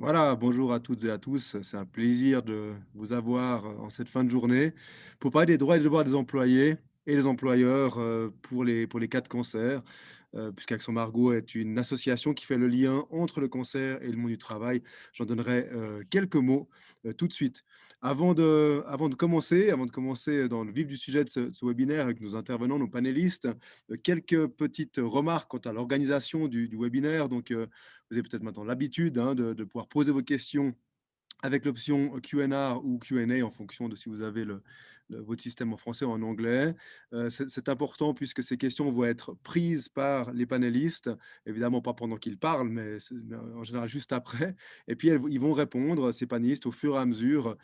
Voilà, bonjour à toutes et à tous. C'est un plaisir de vous avoir en cette fin de journée pour parler des droits et devoirs des employés et des employeurs pour les cas de cancer, puisqu'Action Margot est une association qui fait le lien entre le cancer et le monde du travail. J'en donnerai quelques mots tout de suite. Avant de commencer dans le vif du sujet de ce webinaire avec nos intervenants, nos panélistes, quelques petites remarques quant à l'organisation du webinaire. Vous avez peut-être maintenant l'habitude hein, de pouvoir poser vos questions avec l'option Q&A ou Q&A en fonction de si vous avez votre système en français ou en anglais. C'est important puisque ces questions vont être prises par les panélistes, évidemment pas pendant qu'ils parlent, mais en général juste après. Et puis ils vont répondre, ces panélistes, au fur et à mesure,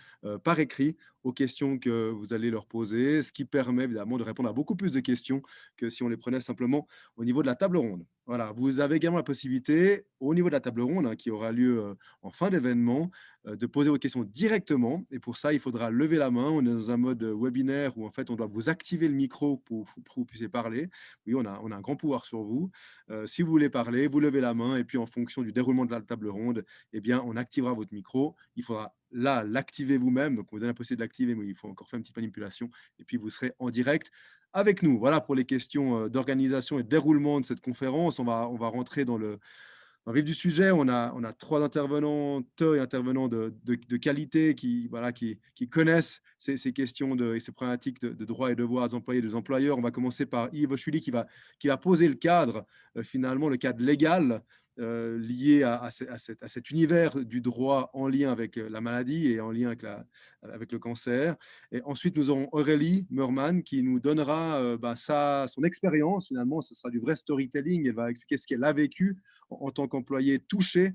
par écrit, aux questions que vous allez leur poser, ce qui permet évidemment de répondre à beaucoup plus de questions que si on les prenait simplement au niveau de la table ronde. Voilà, vous avez également la possibilité, au niveau de la table ronde, hein, qui aura lieu en fin d'événement, de poser vos questions directement. Et pour ça, il faudra lever la main. On est dans un mode webinaire où en fait, on doit vous activer le micro pour que vous puissiez parler. Oui, on a un grand pouvoir sur vous. Si vous voulez parler, vous levez la main et puis en fonction du déroulement de la table ronde, eh bien, on activera votre micro. Il faudra là l'activer vous-même. Donc, on vous donne la possibilité de l'activer, mais il faut encore faire une petite manipulation. Et puis, vous serez en direct avec nous. Voilà pour les questions d'organisation et de déroulement de cette conférence. On va rentrer dans le vif du sujet. On a trois intervenantes et intervenants de qualité qui, voilà, qui connaissent ces questions et ces problématiques de droits et devoirs des employés et des employeurs. On va commencer par Yves Ochuli qui va poser le cadre, finalement, le cadre légal lié à cet univers du droit en lien avec la maladie et en lien avec le cancer. Et ensuite, nous aurons Aurélie Meurman qui nous donnera son expérience. Finalement, ce sera du vrai storytelling. Elle va expliquer ce qu'elle a vécu en tant qu'employé touché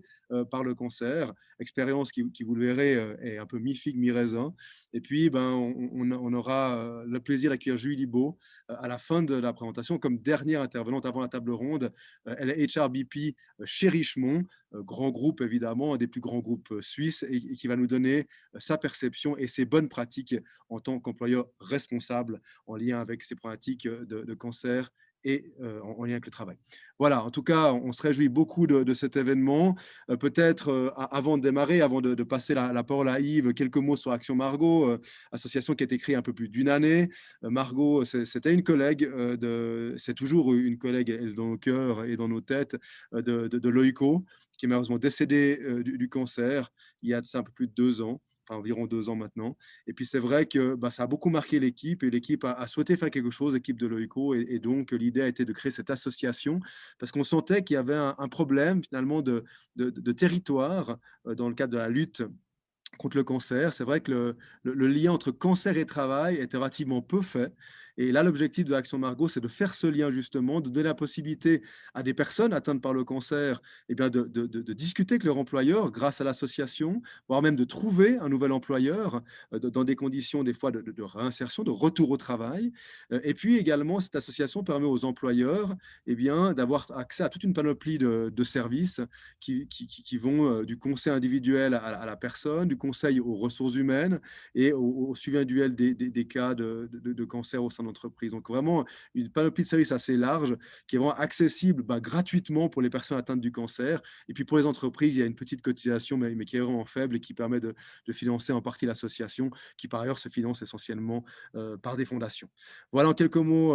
par le cancer. Expérience qui, vous le verrez, est un peu mi-figue, mi-raisin. Et puis, on aura le plaisir d'accueillir Julie Libaud à la fin de la présentation comme dernière intervenante avant la table ronde. Elle est HRBP chez Richemont, grand groupe évidemment, un des plus grands groupes suisses, et qui va nous donner sa perception et ses bonnes pratiques en tant qu'employeur responsable en lien avec ces problématiques de cancer et en lien avec le travail. Voilà, en tout cas, on se réjouit beaucoup de cet événement. Peut-être, avant de démarrer, avant de passer la parole à Yves, quelques mots sur Action Margot, association qui a été créée un peu plus d'une année. Margot, c'était une collègue, c'est toujours une collègue dans nos cœurs et dans nos têtes, de Loïco, qui est malheureusement décédé du cancer il y a de ça un peu plus de 2 ans. Enfin, environ 2 ans maintenant. Et puis, c'est vrai que ça a beaucoup marqué l'équipe et l'équipe a souhaité faire quelque chose, l'équipe de Loïco. Et donc, l'idée a été de créer cette association parce qu'on sentait qu'il y avait un problème finalement de territoire dans le cadre de la lutte contre le cancer. C'est vrai que le lien entre cancer et travail était relativement peu fait. Et là, l'objectif de l'Action Margot, c'est de faire ce lien justement, de donner la possibilité à des personnes atteintes par le cancer eh bien, de discuter avec leur employeur grâce à l'association, voire même de trouver un nouvel employeur dans des conditions des fois de réinsertion, de retour au travail. Et puis également, cette association permet aux employeurs eh bien, d'avoir accès à toute une panoplie de services qui vont du conseil individuel à la personne, du conseil aux ressources humaines et au suivi individuel des cas de cancer au sein d'entreprise. Donc vraiment une panoplie de services assez large qui est vraiment accessible gratuitement pour les personnes atteintes du cancer. Et puis pour les entreprises, il y a une petite cotisation, mais qui est vraiment faible et qui permet de financer en partie l'association, qui par ailleurs se finance essentiellement par des fondations. Voilà en quelques mots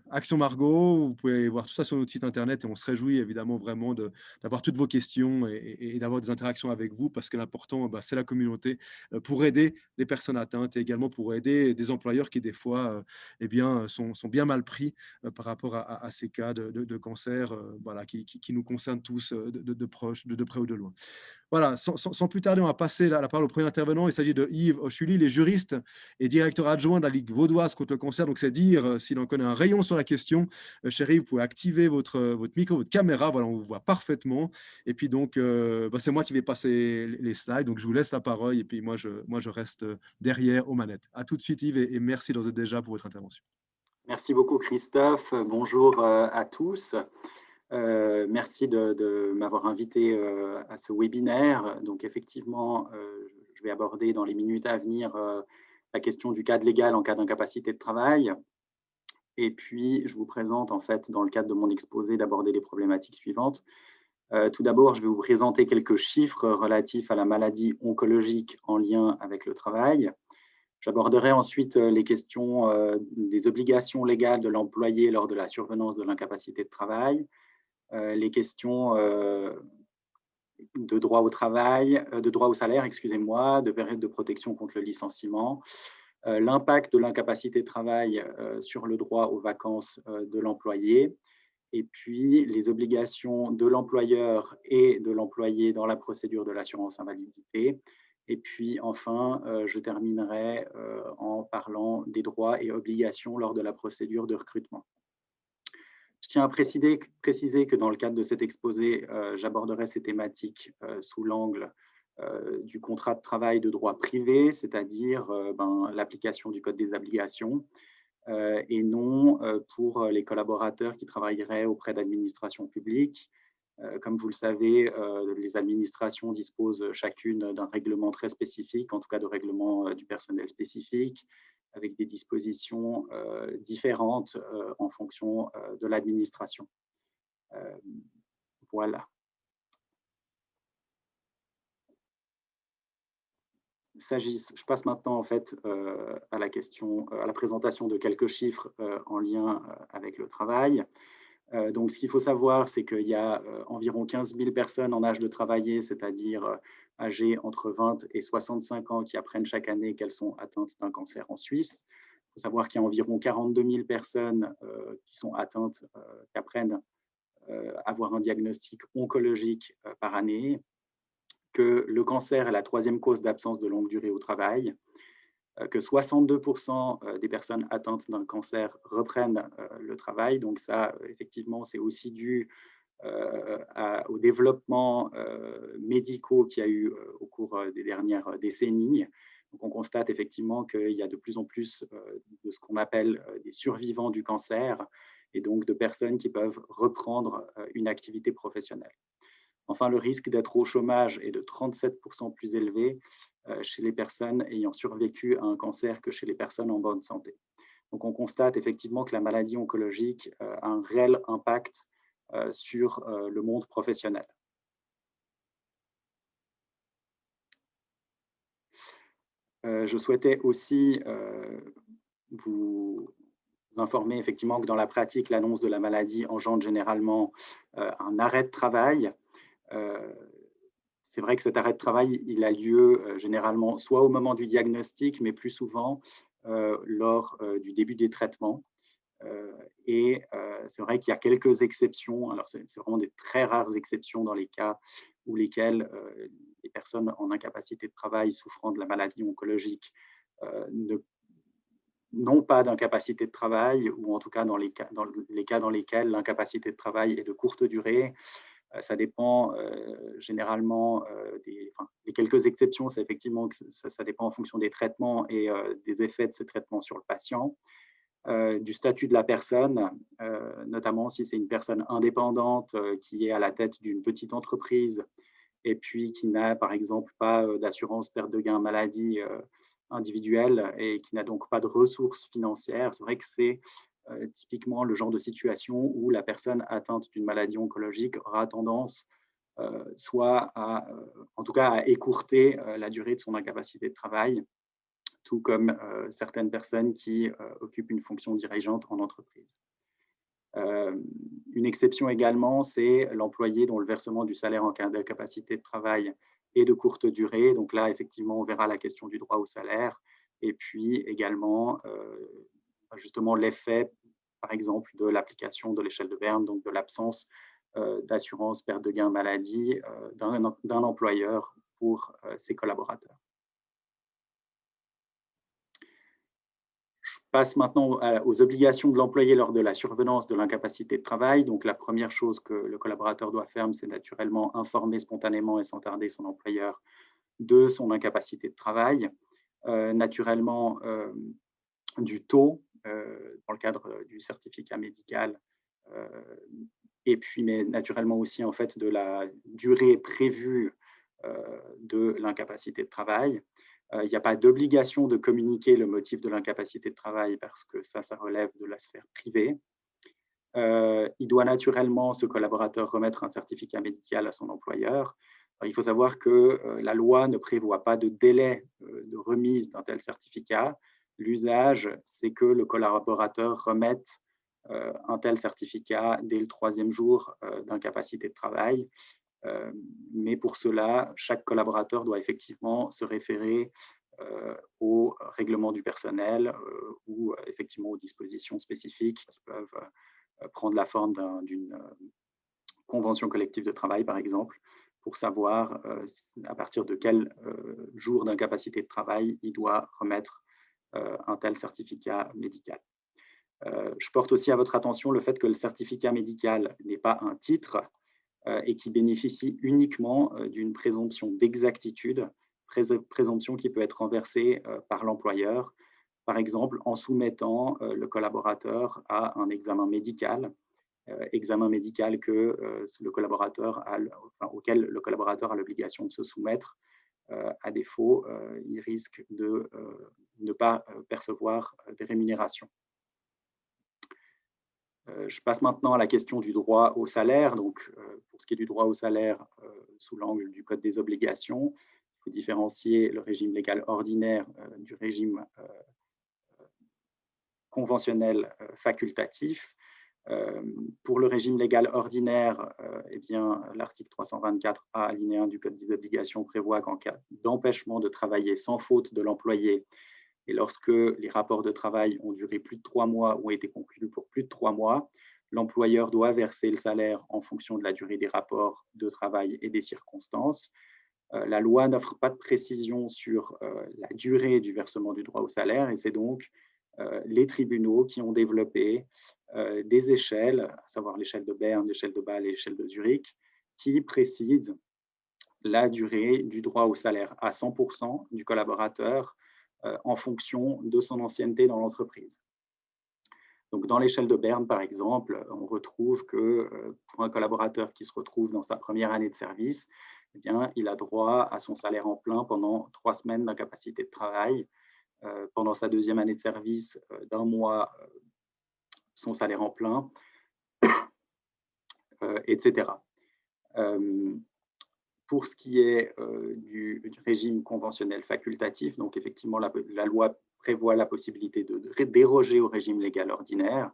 Action Margot. Vous pouvez voir tout ça sur notre site internet et on se réjouit évidemment vraiment d'avoir toutes vos questions et d'avoir des interactions avec vous parce que l'important, c'est la communauté pour aider les personnes atteintes et également pour aider des employeurs qui, des fois, eh bien, sont bien mal pris par rapport à ces cas de cancer voilà, qui nous concernent tous de proche, de près ou de loin. Voilà, sans plus tarder, on va passer la parole au premier intervenant. Il s'agit de Yves Ochuli, il est juriste et directeur adjoint de la Ligue vaudoise contre le cancer. Donc, c'est dire s'il en connaît un rayon sur la question. Cher Yves, vous pouvez activer votre micro, votre caméra. Voilà, on vous voit parfaitement. Et puis, donc, c'est moi qui vais passer les slides. Donc, je vous laisse la parole. Et puis, moi, je reste derrière aux manettes. À tout de suite, Yves, et merci d'ores et déjà pour votre intervention. Merci beaucoup Christophe. Bonjour à tous. Merci de m'avoir invité à ce webinaire. Donc effectivement, je vais aborder dans les minutes à venir la question du cadre légal en cas d'incapacité de travail. Et puis, je vous présente en fait, dans le cadre de mon exposé, d'aborder les problématiques suivantes. Tout d'abord, je vais vous présenter quelques chiffres relatifs à la maladie oncologique en lien avec le travail. J'aborderai ensuite les questions des obligations légales de l'employé lors de la survenance de l'incapacité de travail, les questions de droit au travail, de droit au salaire, excusez-moi, de période de protection contre le licenciement, l'impact de l'incapacité de travail sur le droit aux vacances de l'employé, et puis les obligations de l'employeur et de l'employé dans la procédure de l'assurance invalidité. Et puis enfin, je terminerai en parlant des droits et obligations lors de la procédure de recrutement. Je tiens à préciser que dans le cadre de cet exposé, j'aborderai ces thématiques sous l'angle du contrat de travail de droit privé, c'est-à-dire l'application du Code des obligations, et non pour les collaborateurs qui travailleraient auprès d'administrations publiques. Comme vous le savez, les administrations disposent chacune d'un règlement très spécifique, en tout cas de règlement du personnel spécifique, avec des dispositions différentes en fonction de l'administration. Voilà. Je passe maintenant en fait à la présentation de quelques chiffres en lien avec le travail. Donc, ce qu'il faut savoir, c'est qu'il y a environ 15 000 personnes en âge de travailler, c'est-à-dire âgées entre 20 et 65 ans, qui apprennent chaque année qu'elles sont atteintes d'un cancer en Suisse. Il faut savoir qu'il y a environ 42 000 personnes qui sont atteintes, qui apprennent avoir un diagnostic oncologique par année, que le cancer est la troisième cause d'absence de longue durée au travail, que 62% des personnes atteintes d'un cancer reprennent le travail. Donc ça, effectivement, c'est aussi dû au développement médicaux qu'il y a eu au cours des dernières décennies. Donc on constate effectivement qu'il y a de plus en plus de ce qu'on appelle des survivants du cancer et donc de personnes qui peuvent reprendre une activité professionnelle. Enfin, le risque d'être au chômage est de 37% plus élevé chez les personnes ayant survécu à un cancer que chez les personnes en bonne santé. Donc, on constate effectivement que la maladie oncologique a un réel impact sur le monde professionnel. Je souhaitais aussi vous informer effectivement que dans la pratique, l'annonce de la maladie engendre généralement un arrêt de travail. C'est vrai que cet arrêt de travail, il a lieu généralement soit au moment du diagnostic, mais plus souvent lors du début des traitements. Et c'est vrai qu'il y a quelques exceptions. Alors, c'est vraiment des très rares exceptions dans les cas où lesquels les personnes en incapacité de travail souffrant de la maladie oncologique n'ont pas d'incapacité de travail, ou en tout cas dans les cas dans lesquels l'incapacité de travail est de courte durée. Ça dépend généralement les quelques exceptions, c'est effectivement que ça dépend en fonction des traitements et des effets de ces traitements sur le patient, du statut de la personne, notamment si c'est une personne indépendante qui est à la tête d'une petite entreprise et puis qui n'a par exemple pas d'assurance perte de gain maladie individuelle et qui n'a donc pas de ressources financières. C'est vrai que c'est typiquement le genre de situation où la personne atteinte d'une maladie oncologique aura tendance soit en tout cas à écourter la durée de son incapacité de travail, tout comme certaines personnes qui occupent une fonction dirigeante en entreprise. Une exception également, c'est l'employé dont le versement du salaire en cas d'incapacité de travail est de courte durée. Donc là, effectivement, on verra la question du droit au salaire et puis également justement l'effet, par exemple, de l'application de l'échelle de Berne, donc de l'absence d'assurance perte de gain maladie d'un employeur pour ses collaborateurs. Je passe maintenant aux obligations de l'employé lors de la survenance de l'incapacité de travail. Donc, la première chose que le collaborateur doit faire, c'est naturellement informer spontanément et sans tarder son employeur de son incapacité de travail. Naturellement, du taux dans le cadre du certificat médical et puis, mais naturellement aussi en fait de la durée prévue de l'incapacité de travail. Il n'y a pas d'obligation de communiquer le motif de l'incapacité de travail parce que ça relève de la sphère privée. Il doit naturellement, ce collaborateur, remettre un certificat médical à son employeur. Alors, il faut savoir que la loi ne prévoit pas de délai de remise d'un tel certificat. L'usage, c'est que le collaborateur remette un tel certificat dès le 3e jour d'incapacité de travail. Mais pour cela, chaque collaborateur doit effectivement se référer au règlement du personnel ou effectivement aux dispositions spécifiques qui peuvent prendre la forme d'une convention collective de travail, par exemple, pour savoir à partir de quel jour d'incapacité de travail il doit remettre un tel certificat médical. Je porte aussi à votre attention le fait que le certificat médical n'est pas un titre et qui bénéficie uniquement d'une présomption d'exactitude, présomption qui peut être renversée par l'employeur, par exemple en soumettant le collaborateur à un examen médical auquel le collaborateur a l'obligation de se soumettre. À défaut, il risque de ne pas percevoir des rémunérations. Je passe maintenant à la question du droit au salaire. Donc, pour ce qui est du droit au salaire, sous l'angle du Code des obligations, il faut différencier le régime légal ordinaire du régime conventionnel facultatif. Pour le régime légal ordinaire, eh bien, l'article 324A, alinéa 1 du Code des obligations prévoit qu'en cas d'empêchement de travailler sans faute de l'employé et lorsque les rapports de travail ont duré plus de 3 mois ou ont été conclus pour plus de 3 mois, l'employeur doit verser le salaire en fonction de la durée des rapports de travail et des circonstances. La loi n'offre pas de précision sur la durée du versement du droit au salaire et c'est donc les tribunaux qui ont développé des échelles, à savoir l'échelle de Berne, l'échelle de Bâle et l'échelle de Zurich, qui précisent la durée du droit au salaire à 100% du collaborateur en fonction de son ancienneté dans l'entreprise. Donc, dans l'échelle de Berne, par exemple, on retrouve que pour un collaborateur qui se retrouve dans sa première année de service, eh bien, il a droit à son salaire en plein pendant 3 semaines d'incapacité de travail. Pendant sa deuxième année de service, d'1 mois, son salaire en plein, etc. Pour ce qui est du régime conventionnel facultatif, donc effectivement, la loi prévoit la possibilité de déroger au régime légal ordinaire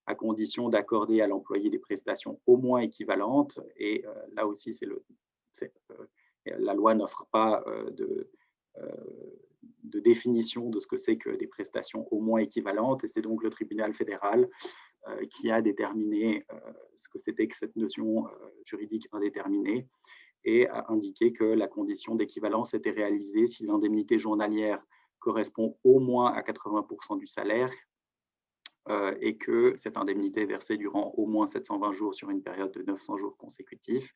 à condition d'accorder à l'employé des prestations au moins équivalentes. Et là aussi, la loi n'offre pas de définition de ce que c'est que des prestations au moins équivalentes. Et c'est donc le tribunal fédéral qui a déterminé ce que c'était que cette notion juridique indéterminée et a indiqué que la condition d'équivalence était réalisée si l'indemnité journalière correspond au moins à 80% du salaire et que cette indemnité est versée durant au moins 720 jours sur une période de 900 jours consécutifs,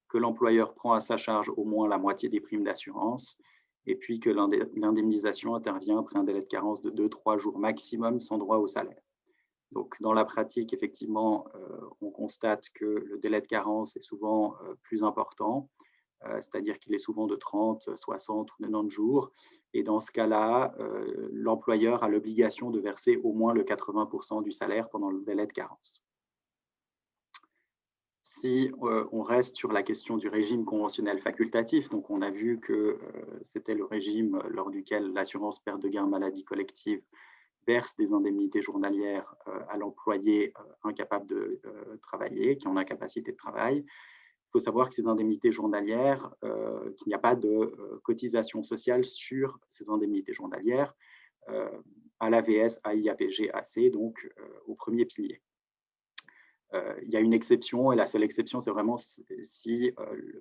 que l'employeur prend à sa charge au moins la moitié des primes d'assurance et puis que l'indemnisation intervient après un délai de carence de 2-3 jours maximum sans droit au salaire. Donc, dans la pratique, effectivement, on constate que le délai de carence est souvent plus important, c'est-à-dire qu'il est souvent de 30, 60 ou 90 jours. Et dans ce cas-là, l'employeur a l'obligation de verser au moins le 80% du salaire pendant le délai de carence. Si on reste sur la question du régime conventionnel facultatif, donc on a vu que c'était le régime lors duquel l'assurance perte de gain maladie collective verse des indemnités journalières à l'employé incapable de travailler, qui est en incapacité de travail. Il faut savoir que ces indemnités journalières, qu'il n'y a pas de cotisation sociale sur ces indemnités journalières à l'AVS, AIAPG, AC, donc au premier pilier. Il y a une exception, et la seule exception, c'est vraiment si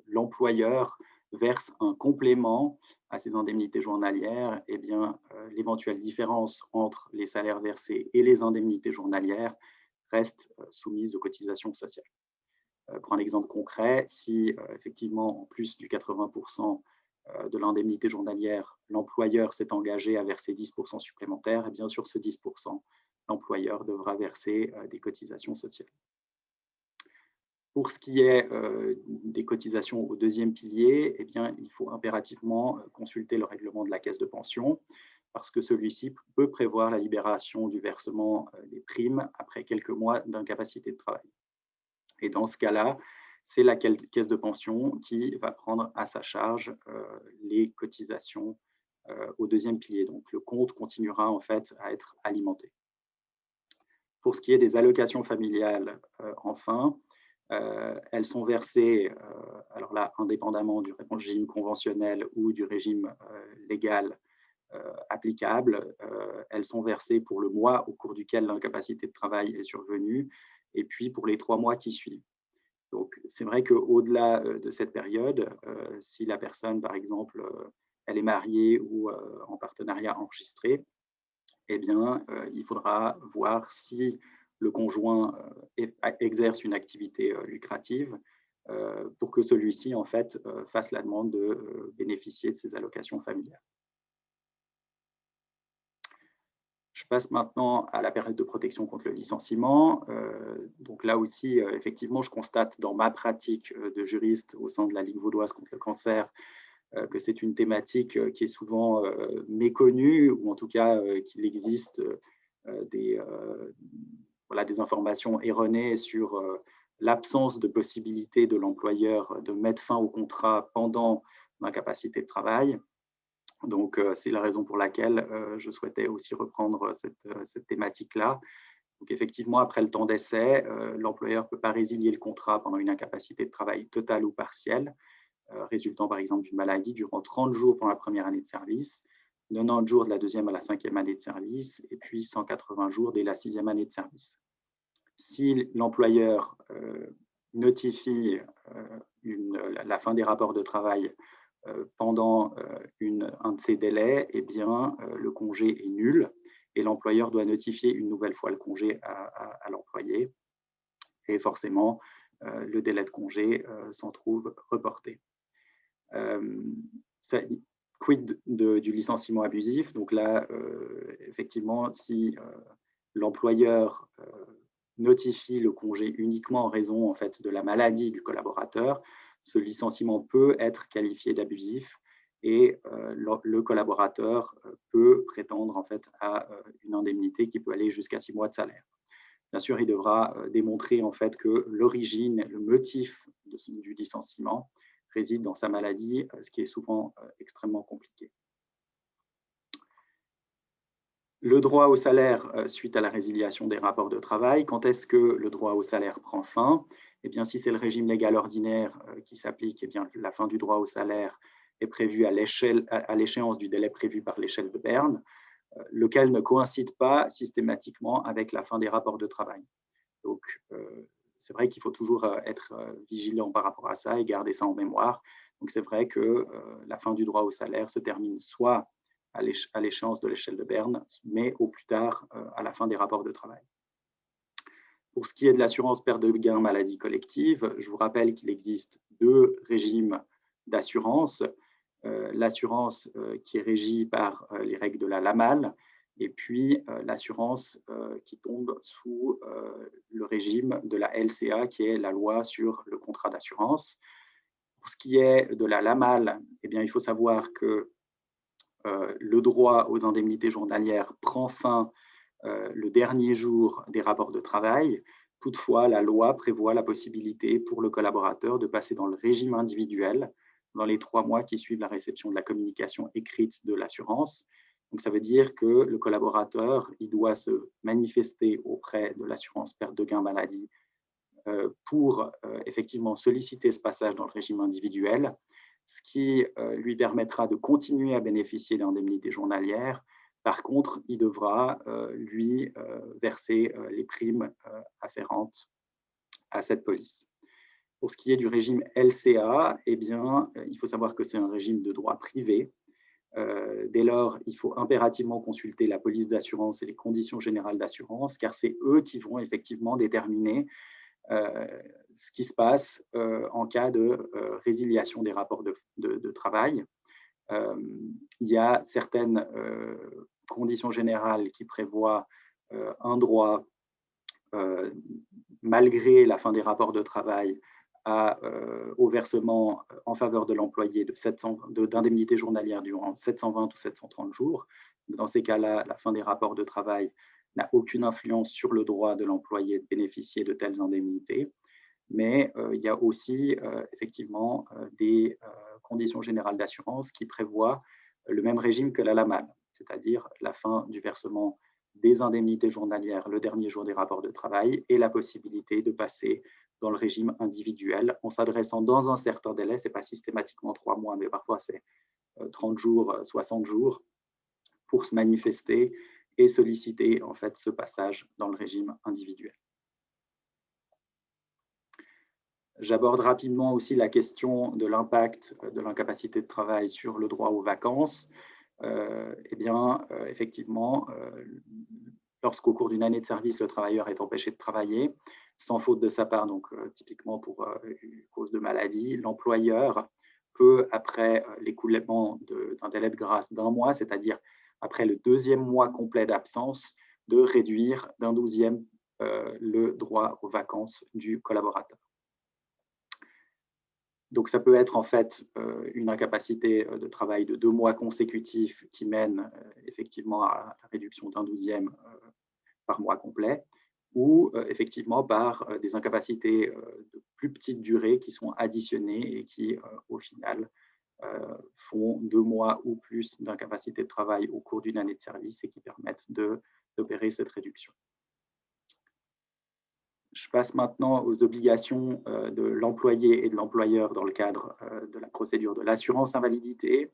l'employeur verse un complément à ces indemnités journalières, eh bien, l'éventuelle différence entre les salaires versés et les indemnités journalières reste soumise aux cotisations sociales. Pour un exemple concret, si effectivement, en plus du 80% de l'indemnité journalière, l'employeur s'est engagé à verser 10% supplémentaires, et bien sur ce 10%, l'employeur devra verser des cotisations sociales. Pour ce qui est des cotisations au deuxième pilier, eh bien, il faut impérativement consulter le règlement de la caisse de pension. parce que celui-ci peut prévoir la libération du versement des primes après quelques mois d'incapacité de travail. Et dans ce cas-là, c'est la caisse de pension qui va prendre à sa charge les cotisations au deuxième pilier. Donc, le compte continuera en fait à être alimenté. Pour ce qui est des allocations familiales, enfin, elles sont versées, alors là, indépendamment du régime conventionnel ou du régime légal applicable, elles sont versées pour le mois au cours duquel l'incapacité de travail est survenue, et puis pour les 3 mois qui suivent. Donc, c'est vrai qu'au-delà de cette période, si la personne, par exemple, elle est mariée ou en partenariat enregistré, eh bien, il faudra voir si le conjoint exerce une activité lucrative pour que celui-ci, en fait, fasse la demande de bénéficier de ces allocations familiales. Je passe maintenant à la période de protection contre le licenciement. Donc là aussi, effectivement, je constate dans ma pratique de juriste au sein de la Ligue vaudoise contre le cancer que c'est une thématique qui est souvent méconnue, ou en tout cas qu'il existe des informations erronées sur l'absence de possibilité de l'employeur de mettre fin au contrat pendant l'incapacité de travail. Donc, c'est la raison pour laquelle je souhaitais aussi reprendre cette thématique-là. Donc, effectivement, après le temps d'essai, l'employeur ne peut pas résilier le contrat pendant une incapacité de travail totale ou partielle, résultant par exemple d'une maladie, durant 30 jours pendant la première année de service, 90 jours de la deuxième à la cinquième année de service, et puis 180 jours dès la sixième année de service. Si l'employeur notifie la fin des rapports de travail pendant un de ces délais, eh bien, le congé est nul et l'employeur doit notifier une nouvelle fois le congé à l'employé. Et forcément, le délai de congé s'en trouve reporté. Quid du licenciement abusif? Donc là, effectivement, si l'employeur notifie le congé uniquement en raison en fait, de la maladie du collaborateur, ce licenciement peut être qualifié d'abusif et le collaborateur peut prétendre en fait, à une indemnité qui peut aller jusqu'à 6 mois de salaire. Bien sûr, il devra démontrer en fait, que l'origine, le motif du licenciement réside dans sa maladie, ce qui est souvent extrêmement compliqué. Le droit au salaire suite à la résiliation des rapports de travail. Quand est-ce que le droit au salaire prend fin? Eh bien, si c'est le régime légal ordinaire qui s'applique, eh bien, la fin du droit au salaire est prévue à l'échéance du délai prévu par l'échelle de Berne, lequel ne coïncide pas systématiquement avec la fin des rapports de travail. Donc, c'est vrai qu'il faut toujours être vigilant par rapport à ça et garder ça en mémoire. Donc, c'est vrai que la fin du droit au salaire se termine soit à l'échéance de l'échelle de Berne, mais au plus tard à la fin des rapports de travail. Pour ce qui est de l'assurance perte de gain maladie collective, je vous rappelle qu'il existe 2 régimes d'assurance. L'assurance qui est régie par les règles de la LAMAL, et puis l'assurance qui tombe sous le régime de la LCA, qui est la loi sur le contrat d'assurance. Pour ce qui est de la LAMAL, eh bien, il faut savoir que le droit aux indemnités journalières prend fin le dernier jour des rapports de travail. Toutefois, la loi prévoit la possibilité pour le collaborateur de passer dans le régime individuel dans les 3 mois qui suivent la réception de la communication écrite de l'assurance. Donc, ça veut dire que le collaborateur, il doit se manifester auprès de l'assurance perte de gain maladie pour effectivement solliciter ce passage dans le régime individuel, ce qui lui permettra de continuer à bénéficier d'indemnités journalières. Par contre, il devra lui verser les primes afférentes à cette police. Pour ce qui est du régime LCA, eh bien, il faut savoir que c'est un régime de droit privé. Dès lors, il faut impérativement consulter la police d'assurance et les conditions générales d'assurance, car c'est eux qui vont effectivement déterminer ce qui se passe en cas de résiliation des rapports de travail. Il y a certaines conditions générales qui prévoient un droit, malgré la fin des rapports de travail, au versement en faveur de l'employé d'indemnités journalières durant 720 ou 730 jours. Dans ces cas-là, la fin des rapports de travail n'a aucune influence sur le droit de l'employé de bénéficier de telles indemnités. Mais il y a aussi effectivement des conditions générales d'assurance qui prévoient le même régime que la LAMAL, c'est-à-dire la fin du versement des indemnités journalières le dernier jour des rapports de travail et la possibilité de passer dans le régime individuel en s'adressant dans un certain délai, ce n'est pas systématiquement 3 mois, mais parfois c'est 30 jours, 60 jours, pour se manifester et solliciter en fait ce passage dans le régime individuel. J'aborde rapidement aussi la question de l'impact de l'incapacité de travail sur le droit aux vacances. Effectivement, lorsqu'au cours d'une année de service, le travailleur est empêché de travailler, sans faute de sa part, donc typiquement pour une cause de maladie, l'employeur peut, après l'écoulement d'un délai de grâce d'1 mois, c'est-à-dire après le 2e mois complet d'absence, de réduire d'1/12e le droit aux vacances du collaborateur. Donc, ça peut être en fait une incapacité de travail de 2 mois consécutifs qui mène effectivement à la réduction d'1/12e par mois complet, ou effectivement par des incapacités de plus petite durée qui sont additionnées et qui, au final, font 2 mois ou plus d'incapacité de travail au cours d'une année de service et qui permettent d'opérer cette réduction. Je passe maintenant aux obligations de l'employé et de l'employeur dans le cadre de la procédure de l'assurance invalidité.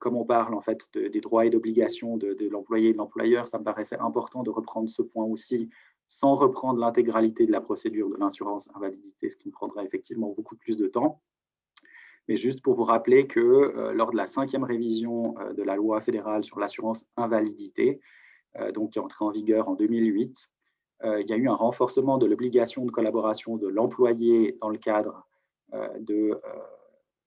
Comme on parle en fait des droits et d'obligations de l'employé et de l'employeur, ça me paraissait important de reprendre ce point aussi, sans reprendre l'intégralité de la procédure de l'assurance invalidité, ce qui me prendrait effectivement beaucoup plus de temps. Mais juste pour vous rappeler que lors de la 5e révision de la loi fédérale sur l'assurance invalidité, donc qui est entrée en vigueur en 2008, il y a eu un renforcement de l'obligation de collaboration de l'employé dans le cadre de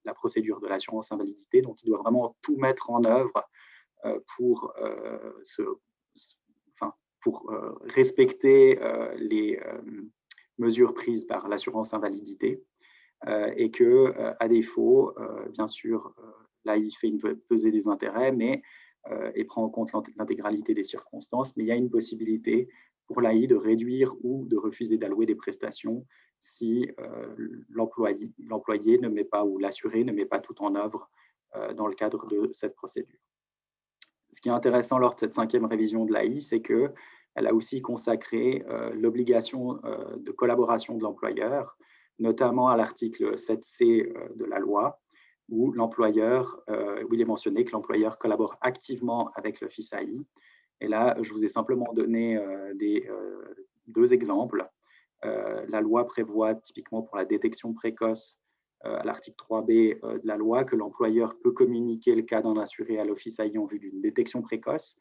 la procédure de l'assurance invalidité. Donc, il doit vraiment tout mettre en œuvre pour, respecter les mesures prises par l'assurance invalidité et que, à défaut, bien sûr, là, il fait une pesée des intérêts, mais et prend en compte l'intégralité des circonstances, mais il y a une possibilité pour l'AI de réduire ou de refuser d'allouer des prestations si l'employé ne met pas ou l'assuré ne met pas tout en œuvre dans le cadre de cette procédure. Ce qui est intéressant lors de cette 5e révision de l'AI, c'est qu'elle a aussi consacré l'obligation de collaboration de l'employeur, notamment à l'article 7C de la loi, où il est mentionné que l'employeur collabore activement avec l'Office AI. Et là, je vous ai simplement donné 2 exemples. La loi prévoit typiquement pour la détection précoce, à l'article 3B de la loi, que l'employeur peut communiquer le cas d'un assuré à l'Office AI en vue d'une détection précoce.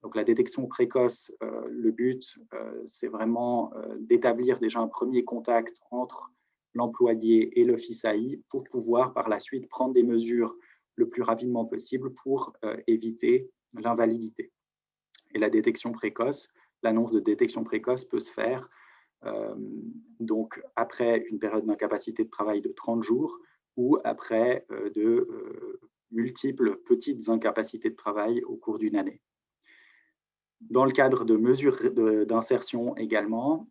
Donc, la détection précoce, le but, c'est vraiment d'établir déjà un premier contact entre l'employé et l'Office AI pour pouvoir par la suite prendre des mesures le plus rapidement possible pour éviter l'invalidité. Et la détection précoce, l'annonce de détection précoce peut se faire donc après une période d'incapacité de travail de 30 jours ou après de multiples petites incapacités de travail au cours d'une année. Dans le cadre de mesures d'insertion également,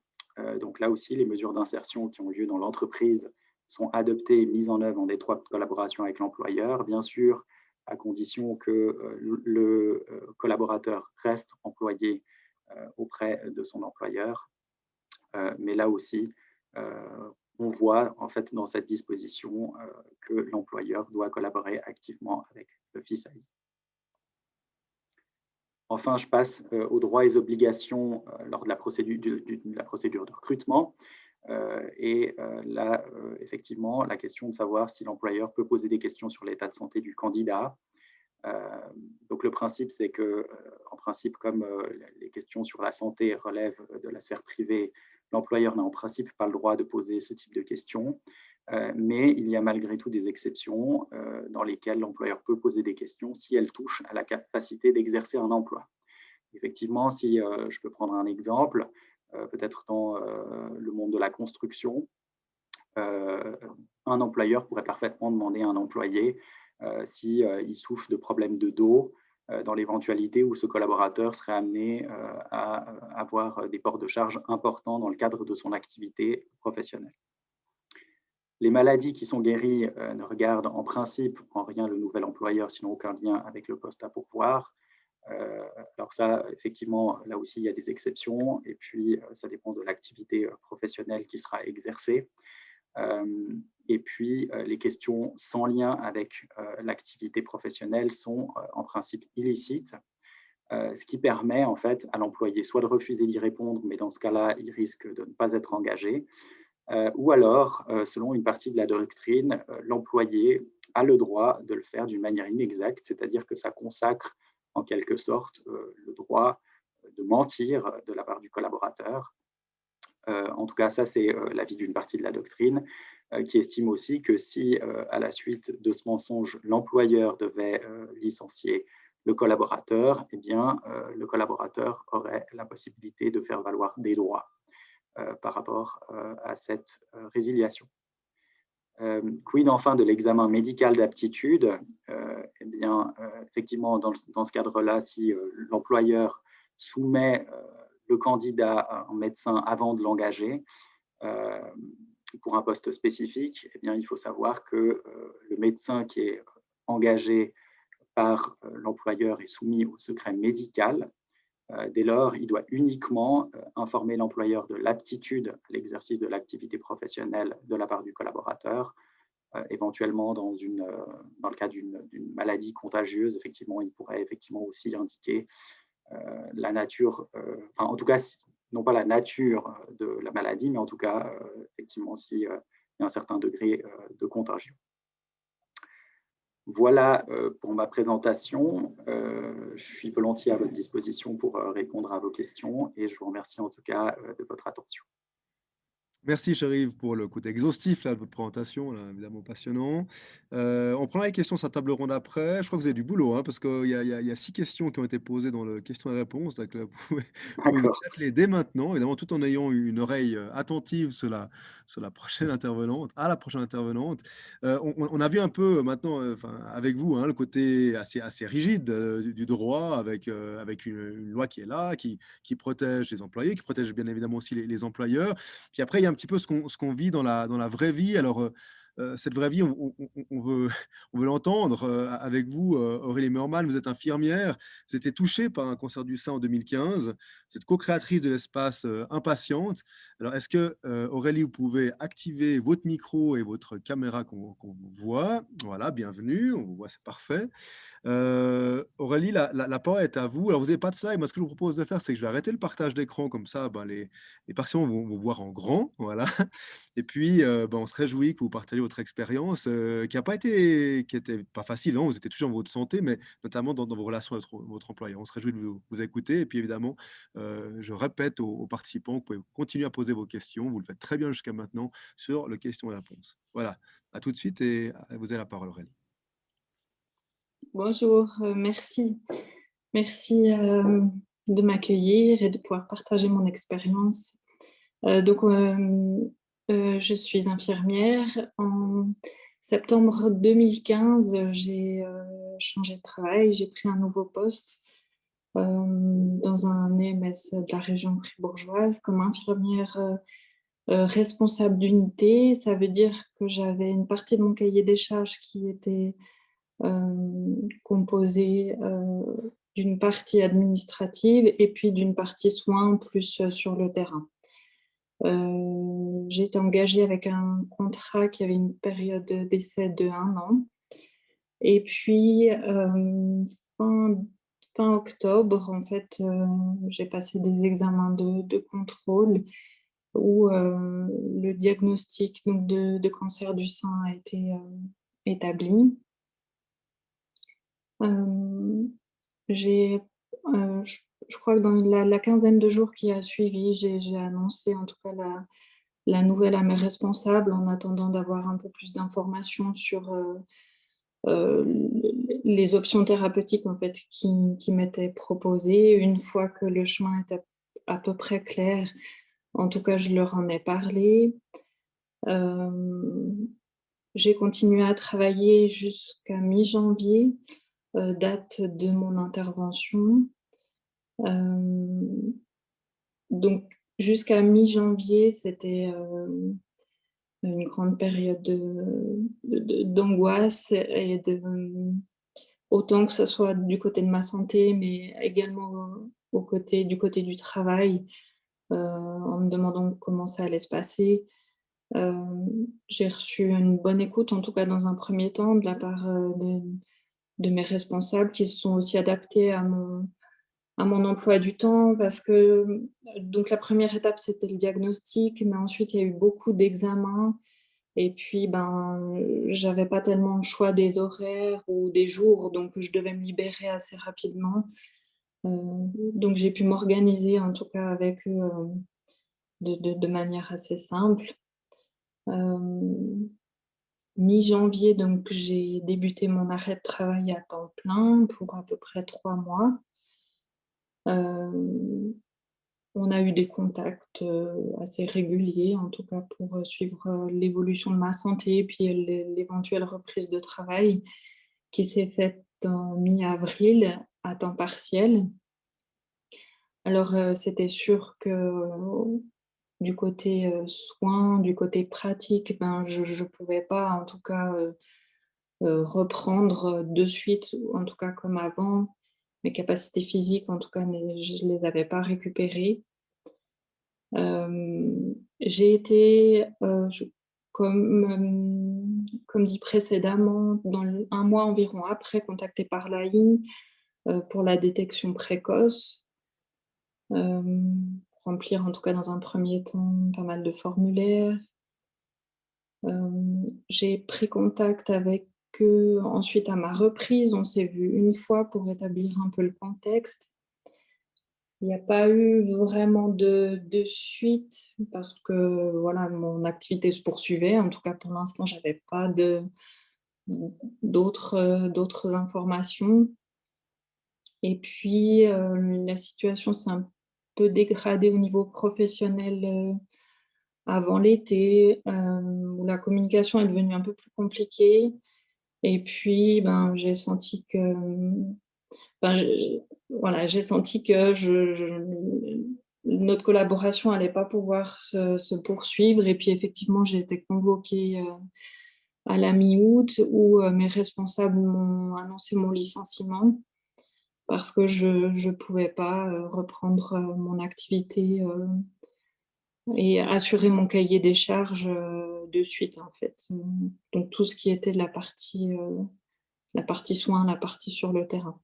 donc là aussi, les mesures d'insertion qui ont lieu dans l'entreprise sont adoptées et mises en œuvre en étroite collaboration avec l'employeur, bien sûr, à condition que le collaborateur reste employé auprès de son employeur. Mais là aussi, on voit en fait dans cette disposition que l'employeur doit collaborer activement avec l'Office AI. Enfin, je passe aux droits et obligations lors de la procédure de recrutement. Là, effectivement, la question de savoir si l'employeur peut poser des questions sur l'état de santé du candidat. Donc, le principe, c'est que, en principe, comme les questions sur la santé relèvent de la sphère privée, l'employeur n'a en principe pas le droit de poser ce type de questions. Mais il y a malgré tout des exceptions dans lesquelles l'employeur peut poser des questions si elles touchent à la capacité d'exercer un emploi. Effectivement, si je peux prendre un exemple, peut-être dans le monde de la construction, un employeur pourrait parfaitement demander à un employé s'il souffre de problèmes de dos dans l'éventualité où ce collaborateur serait amené à avoir des ports de charge importants dans le cadre de son activité professionnelle. Les maladies qui sont guéries ne regardent en principe en rien le nouvel employeur, sinon aucun lien avec le poste à pourvoir. Alors ça, effectivement, là aussi, il y a des exceptions, et puis ça dépend de l'activité professionnelle qui sera exercée. Et puis, les questions sans lien avec l'activité professionnelle sont en principe illicites, ce qui permet en fait à l'employé soit de refuser d'y répondre, mais dans ce cas-là, il risque de ne pas être engagé, ou alors, selon une partie de la doctrine, l'employé a le droit de le faire d'une manière inexacte, c'est-à-dire que ça consacre en quelque sorte le droit de mentir de la part du collaborateur. En tout cas, ça, c'est l'avis d'une partie de la doctrine qui estime aussi que si, à la suite de ce mensonge, l'employeur devait licencier le collaborateur, eh bien, le collaborateur aurait la possibilité de faire valoir des droits par rapport à cette résiliation. Quid enfin de l'examen médical d'aptitude? Eh bien, effectivement, dans ce cadre-là, si l'employeur soumet le candidat en médecin avant de l'engager pour un poste spécifique, eh bien, il faut savoir que le médecin qui est engagé par l'employeur est soumis au secret médical. Dès lors, il doit uniquement informer l'employeur de l'aptitude à l'exercice de l'activité professionnelle de la part du collaborateur. Éventuellement, dans le cas d'une maladie contagieuse, effectivement, il pourrait effectivement aussi indiquer la nature, enfin, en tout cas, non pas la nature de la maladie, mais en tout cas, effectivement, s'il y a un certain degré de contagion. Voilà pour ma présentation. Je suis volontiers à votre disposition pour répondre à vos questions, et je vous remercie en tout cas de votre attention. Merci Chérif pour le côté exhaustif là, de votre présentation, là, évidemment passionnant. On prendra les questions sur la table ronde après. Je crois que vous avez du boulot, hein, parce qu'il y a 6 questions qui ont été posées dans le questions et réponses. Donc là, vous pouvez vous D'accord. atteler dès maintenant, évidemment, tout en ayant une oreille attentive sur la prochaine intervenante, à la prochaine intervenante. On a vu un peu maintenant, enfin, avec vous, hein, le côté assez rigide du droit, avec une loi qui est là, qui protège les employés, qui protège bien évidemment aussi les employeurs. Puis après, il y a un petit peu ce qu'on vit dans la vraie vie. Alors, cette vraie vie, on veut on veut l'entendre, avec vous, Aurélie Meurmann. Vous êtes infirmière, vous étiez touchée par un cancer du sein en 2015. Vous êtes co-créatrice de l'espace, Impatiente. Alors est-ce que, Aurélie, vous pouvez activer votre micro et votre caméra qu'on vous voit? Voilà, bienvenue, on vous voit, c'est parfait. Aurélie, la parole est à vous. Alors, vous n'avez pas de slide. Moi, ce que je vous propose de faire, c'est que je vais arrêter le partage d'écran comme ça, ben, les participants vont voir en grand, voilà. Et puis, ben, on se réjouit que vous partagez votre expérience, qui était pas facile, hein. Vous étiez toujours dans votre santé, mais notamment dans vos relations avec votre employeur. On se réjouit de vous écouter. Et puis, évidemment, je répète aux participants, vous pouvez continuer à poser vos questions. Vous le faites très bien jusqu'à maintenant sur le questions et réponses. Voilà. À tout de suite et vous avez la parole, Aurélie. Bonjour, merci. Merci de m'accueillir et de pouvoir partager mon expérience. Je suis infirmière. En septembre 2015, j'ai changé de travail, j'ai pris un nouveau poste dans un EMS de la région fribourgeoise comme infirmière responsable d'unité. Ça veut dire que j'avais une partie de mon cahier des charges qui était composée d'une partie administrative et puis d'une partie soins plus sur le terrain. J'ai été engagée avec un contrat qui avait une période d'essai de 1 an. Et puis, fin octobre, en fait, j'ai passé des examens de contrôle où le diagnostic donc, de cancer du sein a été établi. Je crois que dans la quinzaine de jours qui a suivi, j'ai annoncé en tout cas la nouvelle à mes responsables en attendant d'avoir un peu plus d'informations sur les options thérapeutiques en fait, qui m'étaient proposées. Une fois que le chemin était à peu près clair, en tout cas, je leur en ai parlé. J'ai continué à travailler jusqu'à mi-janvier date de mon intervention. Donc jusqu'à mi-janvier, c'était une grande période d'angoisse et autant que ce soit du côté de ma santé, mais également du côté du travail, en me demandant comment ça allait se passer. J'ai reçu une bonne écoute, en tout cas dans un premier temps, de la part de mes responsables qui se sont aussi adaptés à mon emploi du temps parce que donc la première étape, c'était le diagnostic, mais ensuite, il y a eu beaucoup d'examens et puis, ben, j'avais pas tellement le choix des horaires ou des jours, donc je devais me libérer assez rapidement. Donc j'ai pu m'organiser, en tout cas avec eux, de manière assez simple. Hem, Mi-janvier, donc j'ai débuté mon arrêt de travail à temps plein pour à peu près 3 mois. Hem, on a eu des contacts, assez réguliers, en tout cas pour, suivre, l'évolution de ma santé et puis l'éventuelle reprise de travail qui s'est faite en mi-avril à temps partiel. Alors, c'était sûr que du côté, soins, du côté pratique, ben, je pouvais pas en tout cas, reprendre, de suite, ou en tout cas comme avant. Mes capacités physiques en tout cas je les avais pas récupérées. J'ai été, comme dit précédemment, dans le 1 mois environ après, contactée par l'AI, pour la détection précoce. Remplir en tout cas dans un premier temps pas mal de formulaires. J'ai pris contact avec eux ensuite à ma reprise. On s'est vu une fois pour établir un peu le contexte. Il n'y a pas eu vraiment de suite parce que voilà, mon activité se poursuivait. En tout cas, pour l'instant, j'avais pas d'autres informations. Et puis, la situation s'est un peu dégradée au niveau professionnel, avant l'été, où la communication est devenue un peu plus compliquée. Et puis, ben, j'ai senti que, ben, voilà, j'ai senti que notre collaboration allait pas pouvoir se poursuivre. Et puis effectivement, j'ai été convoquée, à la mi-août où, mes responsables m'ont annoncé mon licenciement parce que je pouvais pas, reprendre, mon activité, et assurer mon cahier des charges, de suite, en fait. Donc tout ce qui était de la partie soins, la partie sur le terrain.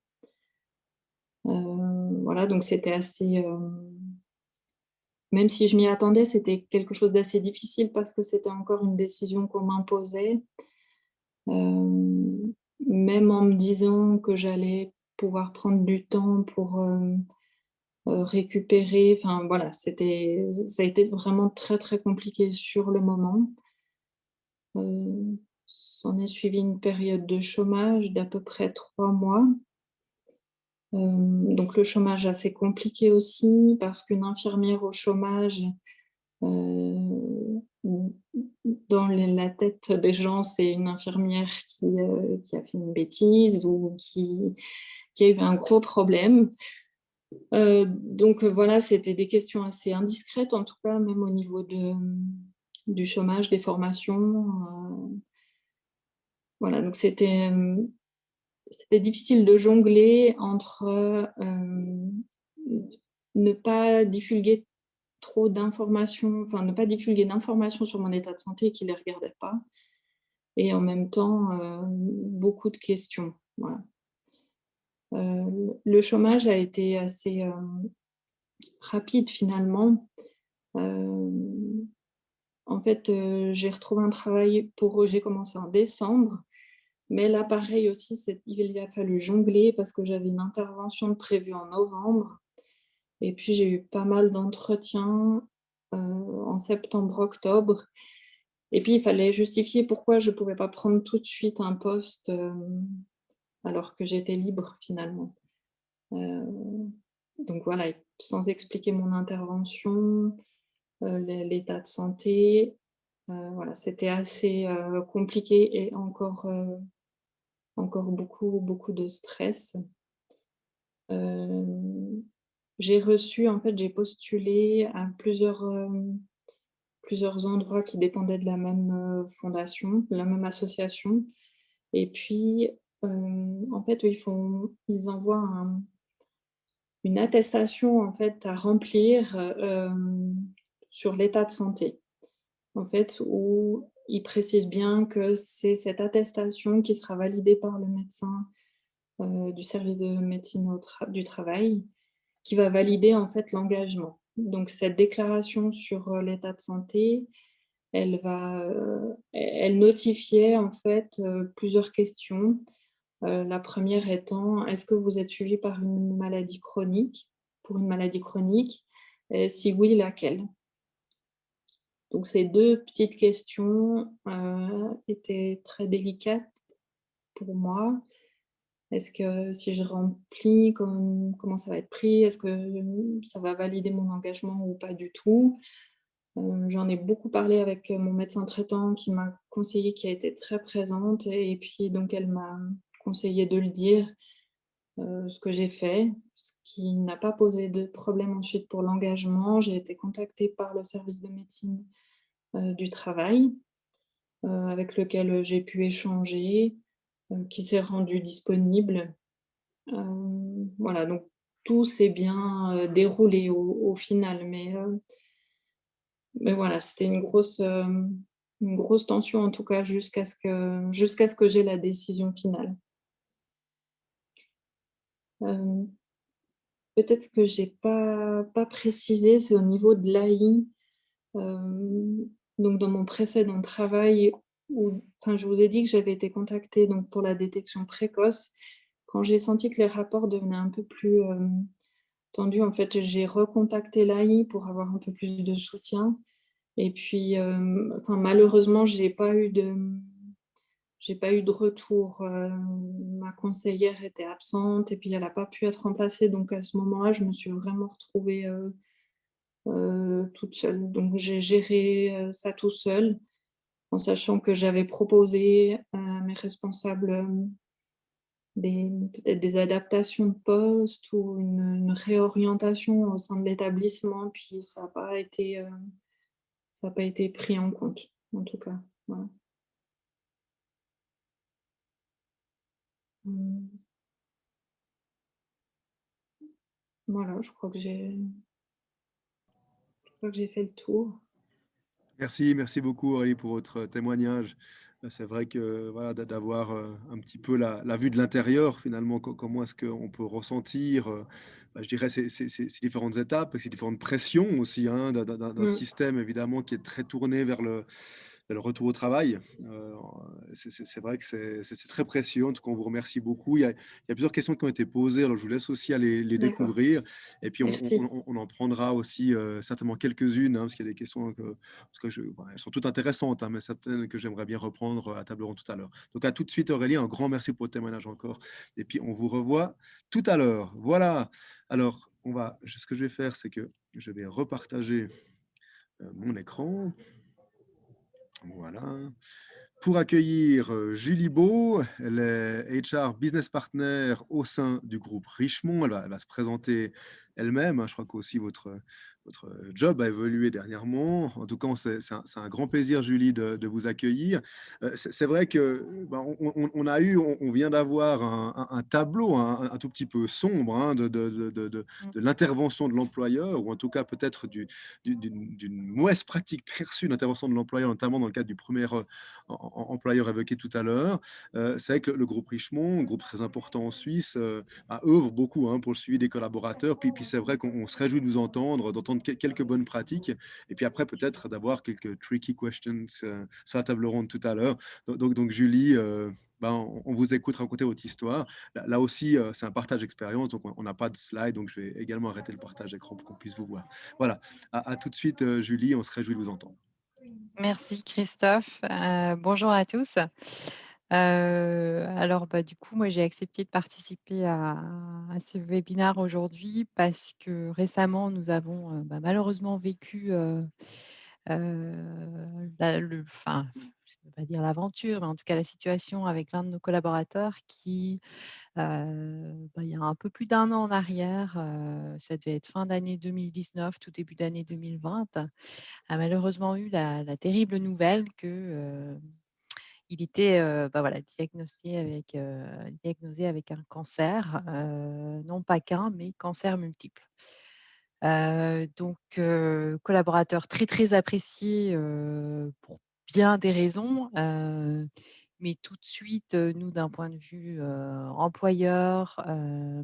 Voilà, donc c'était assez, même si je m'y attendais, c'était quelque chose d'assez difficile parce que c'était encore une décision qu'on m'imposait. Même en me disant que j'allais pouvoir prendre du temps pour, récupérer, enfin voilà, ça a été vraiment très, très compliqué sur le moment. S'en est suivi une période de chômage d'à peu près 3 mois. Donc le chômage assez compliqué aussi parce qu'une infirmière au chômage, heu, dans la tête des gens, c'est une infirmière qui a fait une bêtise ou qui a eu un gros problème. Donc voilà, c'était des questions assez indiscrètes, en tout cas, même au niveau du chômage, des formations, voilà, donc c'était difficile de jongler entre, ne pas divulguer trop d'informations, enfin ne pas divulguer d'informations sur mon état de santé qui ne les regardait pas et en même temps, beaucoup de questions, voilà. Le chômage a été assez, rapide finalement. Hem, En fait, j'ai retrouvé un travail j'ai commencé en décembre, mais là pareil aussi, il a fallu jongler parce que j'avais une intervention de prévue en novembre et puis j'ai eu pas mal d'entretiens, en septembre, octobre et puis il fallait justifier pourquoi je ne pouvais pas prendre tout de suite un poste, alors que j'étais libre finalement. Heu, donc voilà, sans expliquer mon intervention, l'état de santé, voilà, c'était assez, compliqué et encore, encore beaucoup de stress. Hem, j'ai postulé à plusieurs endroits qui dépendaient de la même, fondation, de la même association et puis, en fait, ils envoient une attestation, en fait, à remplir, sur l'état de santé. En fait, où ils précisent bien que c'est cette attestation qui sera validée par le médecin, du service de médecine du travail, qui va valider, en fait, l'engagement. Donc cette déclaration sur, l'état de santé, elle notifiait, en fait, plusieurs questions. La première étant: «Est-ce que vous êtes suivi par une maladie chronique pour une maladie chronique? Et si oui, laquelle?» Donc ces 2 petites questions, étaient très délicates pour moi. Est-ce que si je remplis, comment ça va être pris? Est-ce que ça va valider mon engagement ou pas du tout? J'en ai beaucoup parlé avec, mon médecin traitant qui m'a conseillé, qui a été très présente et puis donc elle m'a conseillé de le dire, ce que j'ai fait, ce qui n'a pas posé de problème ensuite pour l'engagement. J'ai été contactée par le service de médecine, du travail, avec lequel, j'ai pu échanger, qui s'est rendu disponible. Voilà, donc tout s'est bien, déroulé au final, mais voilà, c'était une grosse tension en tout cas jusqu'à ce que j'ai la décision finale. Hem, Peut-être ce que j'ai pas précisé, c'est au niveau de l'AI. Donc dans mon précédent travail je vous ai dit que j'avais été contactée donc pour la détection précoce. Quand j'ai senti que les rapports devenaient un peu plus, tendus, en fait, j'ai recontacté l'AI pour avoir un peu plus de soutien et puis, malheureusement, j'ai pas eu de retour. Ma conseillère était absente et puis elle a pas pu être remplacée, donc à ce moment-là, je me suis vraiment retrouvée, toute seule. Donc j'ai géré, ça tout seul, en sachant que j'avais proposé à mes responsables, peut-être des adaptations de poste ou une réorientation au sein de l'établissement, puis ça a pas été pris en compte, en tout cas. Voilà. Mmh, voilà, je crois que j'ai fait le tour. Merci beaucoup Aurélie pour votre témoignage. C'est vrai que voilà, d'avoir un petit peu la vue de l'intérieur, finalement, comment est-ce qu'on peut ressentir, je dirais, ces différentes étapes, et ces différentes pressions aussi, hein, d'un Mmh, système évidemment qui est très tourné vers le retour au travail. C'est vrai que c'est très précieux. En tout cas, on vous remercie beaucoup. Il y a plusieurs questions qui ont été posées, alors je vous laisse aussi aller les d'accord, découvrir. Et puis, merci. on en prendra aussi certainement quelques-unes, hein, parce qu'il y a des questions parce que elles sont toutes intéressantes, hein, mais certaines que j'aimerais bien reprendre à table ronde tout à l'heure. Donc, à tout de suite, Aurélie. Un grand merci pour votre témoignage encore. Et puis, on vous revoit tout à l'heure. Voilà. Alors, ce que je vais faire, c'est que je vais repartager mon écran. Voilà. Pour accueillir Julie Beau, elle est HR Business Partner au sein du groupe Richemont. Elle va se présenter elle-même, hein. Je crois qu'aussi votre job a évolué dernièrement. En tout cas, c'est un grand plaisir, Julie, de vous accueillir. C'est vrai que ben, on vient d'avoir un tableau un tout petit peu sombre, hein, Mmh. de l'intervention de l'employeur, ou en tout cas peut-être d'une mauvaise pratique perçue d'intervention de l'employeur, notamment dans le cadre du premier employeur évoqué tout à l'heure. C'est vrai que le groupe Richemont, un groupe très important en Suisse, œuvre beaucoup, hein, pour le suivi des collaborateurs. Puis c'est vrai qu'on se réjouit de vous entendre, d'entendre quelques bonnes pratiques, et puis après peut-être d'avoir quelques tricky questions sur la table ronde tout à l'heure. Donc Julie, on vous écoute raconter votre histoire. Là aussi, c'est un partage d'expérience, donc on n'a pas de slide, donc je vais également arrêter le partage d'écran pour qu'on puisse vous voir. Voilà, à tout de suite, Julie, on se réjouit de vous entendre. Merci Christophe. Bonjour à tous. Alors, bah, du coup, moi, j'ai accepté de participer à ce webinaire aujourd'hui parce que récemment, nous avons, malheureusement vécu, la le enfin, vais pas dire l'aventure, mais en tout cas la situation avec l'un de nos collaborateurs qui, il y a un peu plus d'un an en arrière, ça devait être fin d'année 2019, tout début d'année 2020, a malheureusement eu la terrible nouvelle que, il était, voilà, diagnosé avec un cancer, non pas qu'un, mais cancer multiple. Collaborateur très, très apprécié, pour bien des raisons, mais tout de suite, nous d'un point de vue, employeur,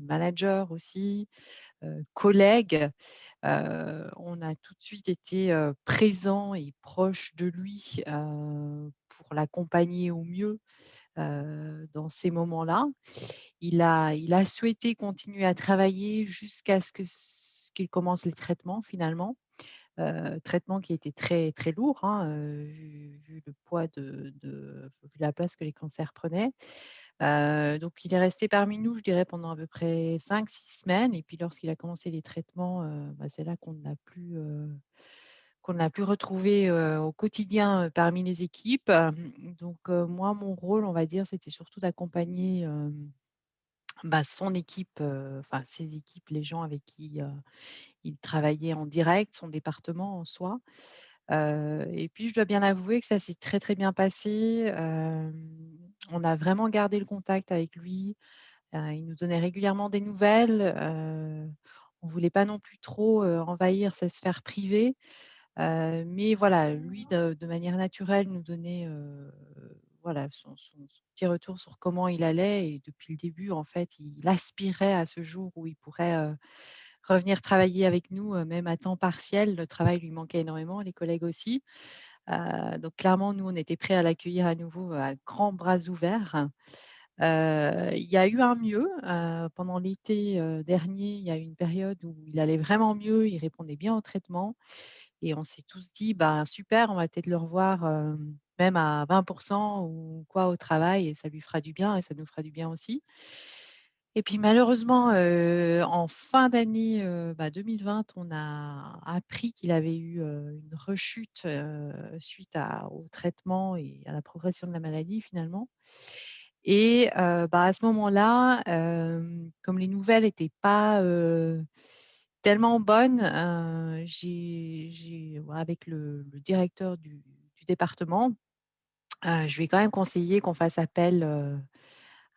manager aussi, collègue, on a tout de suite été, présents et proches de lui, pour l'accompagner au mieux, dans ces moments-là. Il a souhaité continuer à travailler jusqu'à qu'il commence les traitements finalement. Traitement qui était très, très lourd, hein, vu le poids vu la place que les cancers prenaient. Donc il est resté parmi nous, je dirais, pendant à peu près 5-6 semaines et puis lorsqu'il a commencé les traitements, c'est là qu'on ne l'a plus retrouvé, au quotidien, parmi les équipes. Moi, mon rôle, on va dire, c'était surtout d'accompagner, son équipe, enfin ses équipes, les gens avec qui, il travaillait en direct, son département en soi. Et puis je dois bien avouer que ça s'est très, très bien passé. On a vraiment gardé le contact avec lui. Il nous donnait régulièrement des nouvelles. On ne voulait pas non plus trop, envahir sa sphère privée. Mais voilà, lui de manière naturelle nous donnait, voilà son petit retour sur comment il allait et depuis le début, en fait, il aspirait à ce jour où il pourrait, revenir travailler avec nous, même à temps partiel. Le travail lui manquait énormément, les collègues aussi. Donc clairement, nous, on était prêts à l'accueillir à nouveau, à grands bras ouverts. Il y a eu un mieux, pendant l'été, dernier, il y a eu une période où il allait vraiment mieux, il répondait bien au traitement et on s'est tous dit: «Ben, super, on va peut-être le revoir, même à 20 ou quoi au travail et ça lui fera du bien et ça nous fera du bien aussi». Et puis malheureusement, en fin d'année, 2020, on a appris qu'il avait eu, une rechute, suite au traitement et à la progression de la maladie finalement. Et à ce moment-là, comme les nouvelles n'étaient pas, tellement bonnes, avec le directeur du département, je lui ai quand même conseillé qu'on fasse appel,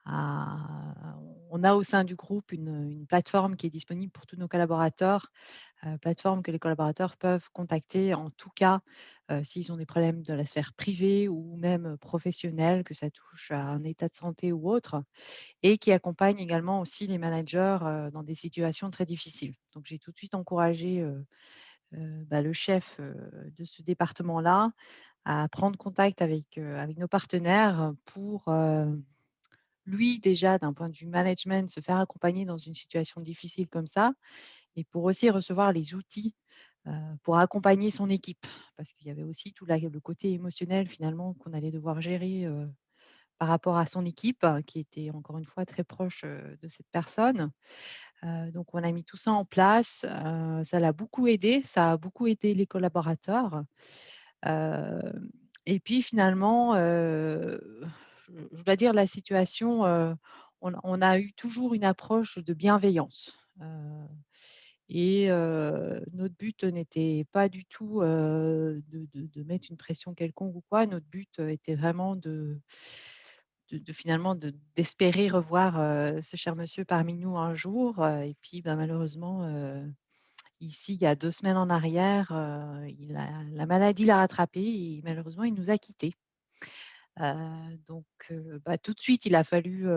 à on a au sein du groupe une plateforme qui est disponible pour tous nos collaborateurs, plateforme que les collaborateurs peuvent contacter en tout cas, s'ils ont des problèmes de la sphère privée ou même professionnelle, que ça touche à un état de santé ou autre et qui accompagne également aussi les managers, dans des situations très difficiles. Donc j'ai tout de suite encouragé, le chef, de ce département-là à prendre contact avec nos partenaires pour, lui déjà d'un point de vue management, se faire accompagner dans une situation difficile comme ça et pour aussi recevoir les outils, pour accompagner son équipe. Parce qu'il y avait aussi le côté émotionnel finalement qu'on allait devoir gérer, par rapport à son équipe, qui était encore une fois très proche, de cette personne. Donc on a mis tout ça en place, ça l'a beaucoup aidé, ça a beaucoup aidé les collaborateurs. Hem et puis finalement, je dois dire la situation, on a eu toujours une approche de bienveillance, notre but n'était pas du tout, de mettre une pression quelconque ou quoi. Notre but, était vraiment finalement d'espérer revoir, ce cher monsieur parmi nous un jour, et puis, malheureusement, ici, il y a 2 semaines en arrière, la maladie l'a rattrapé et malheureusement, il nous a quittés. Tout de suite, il a fallu,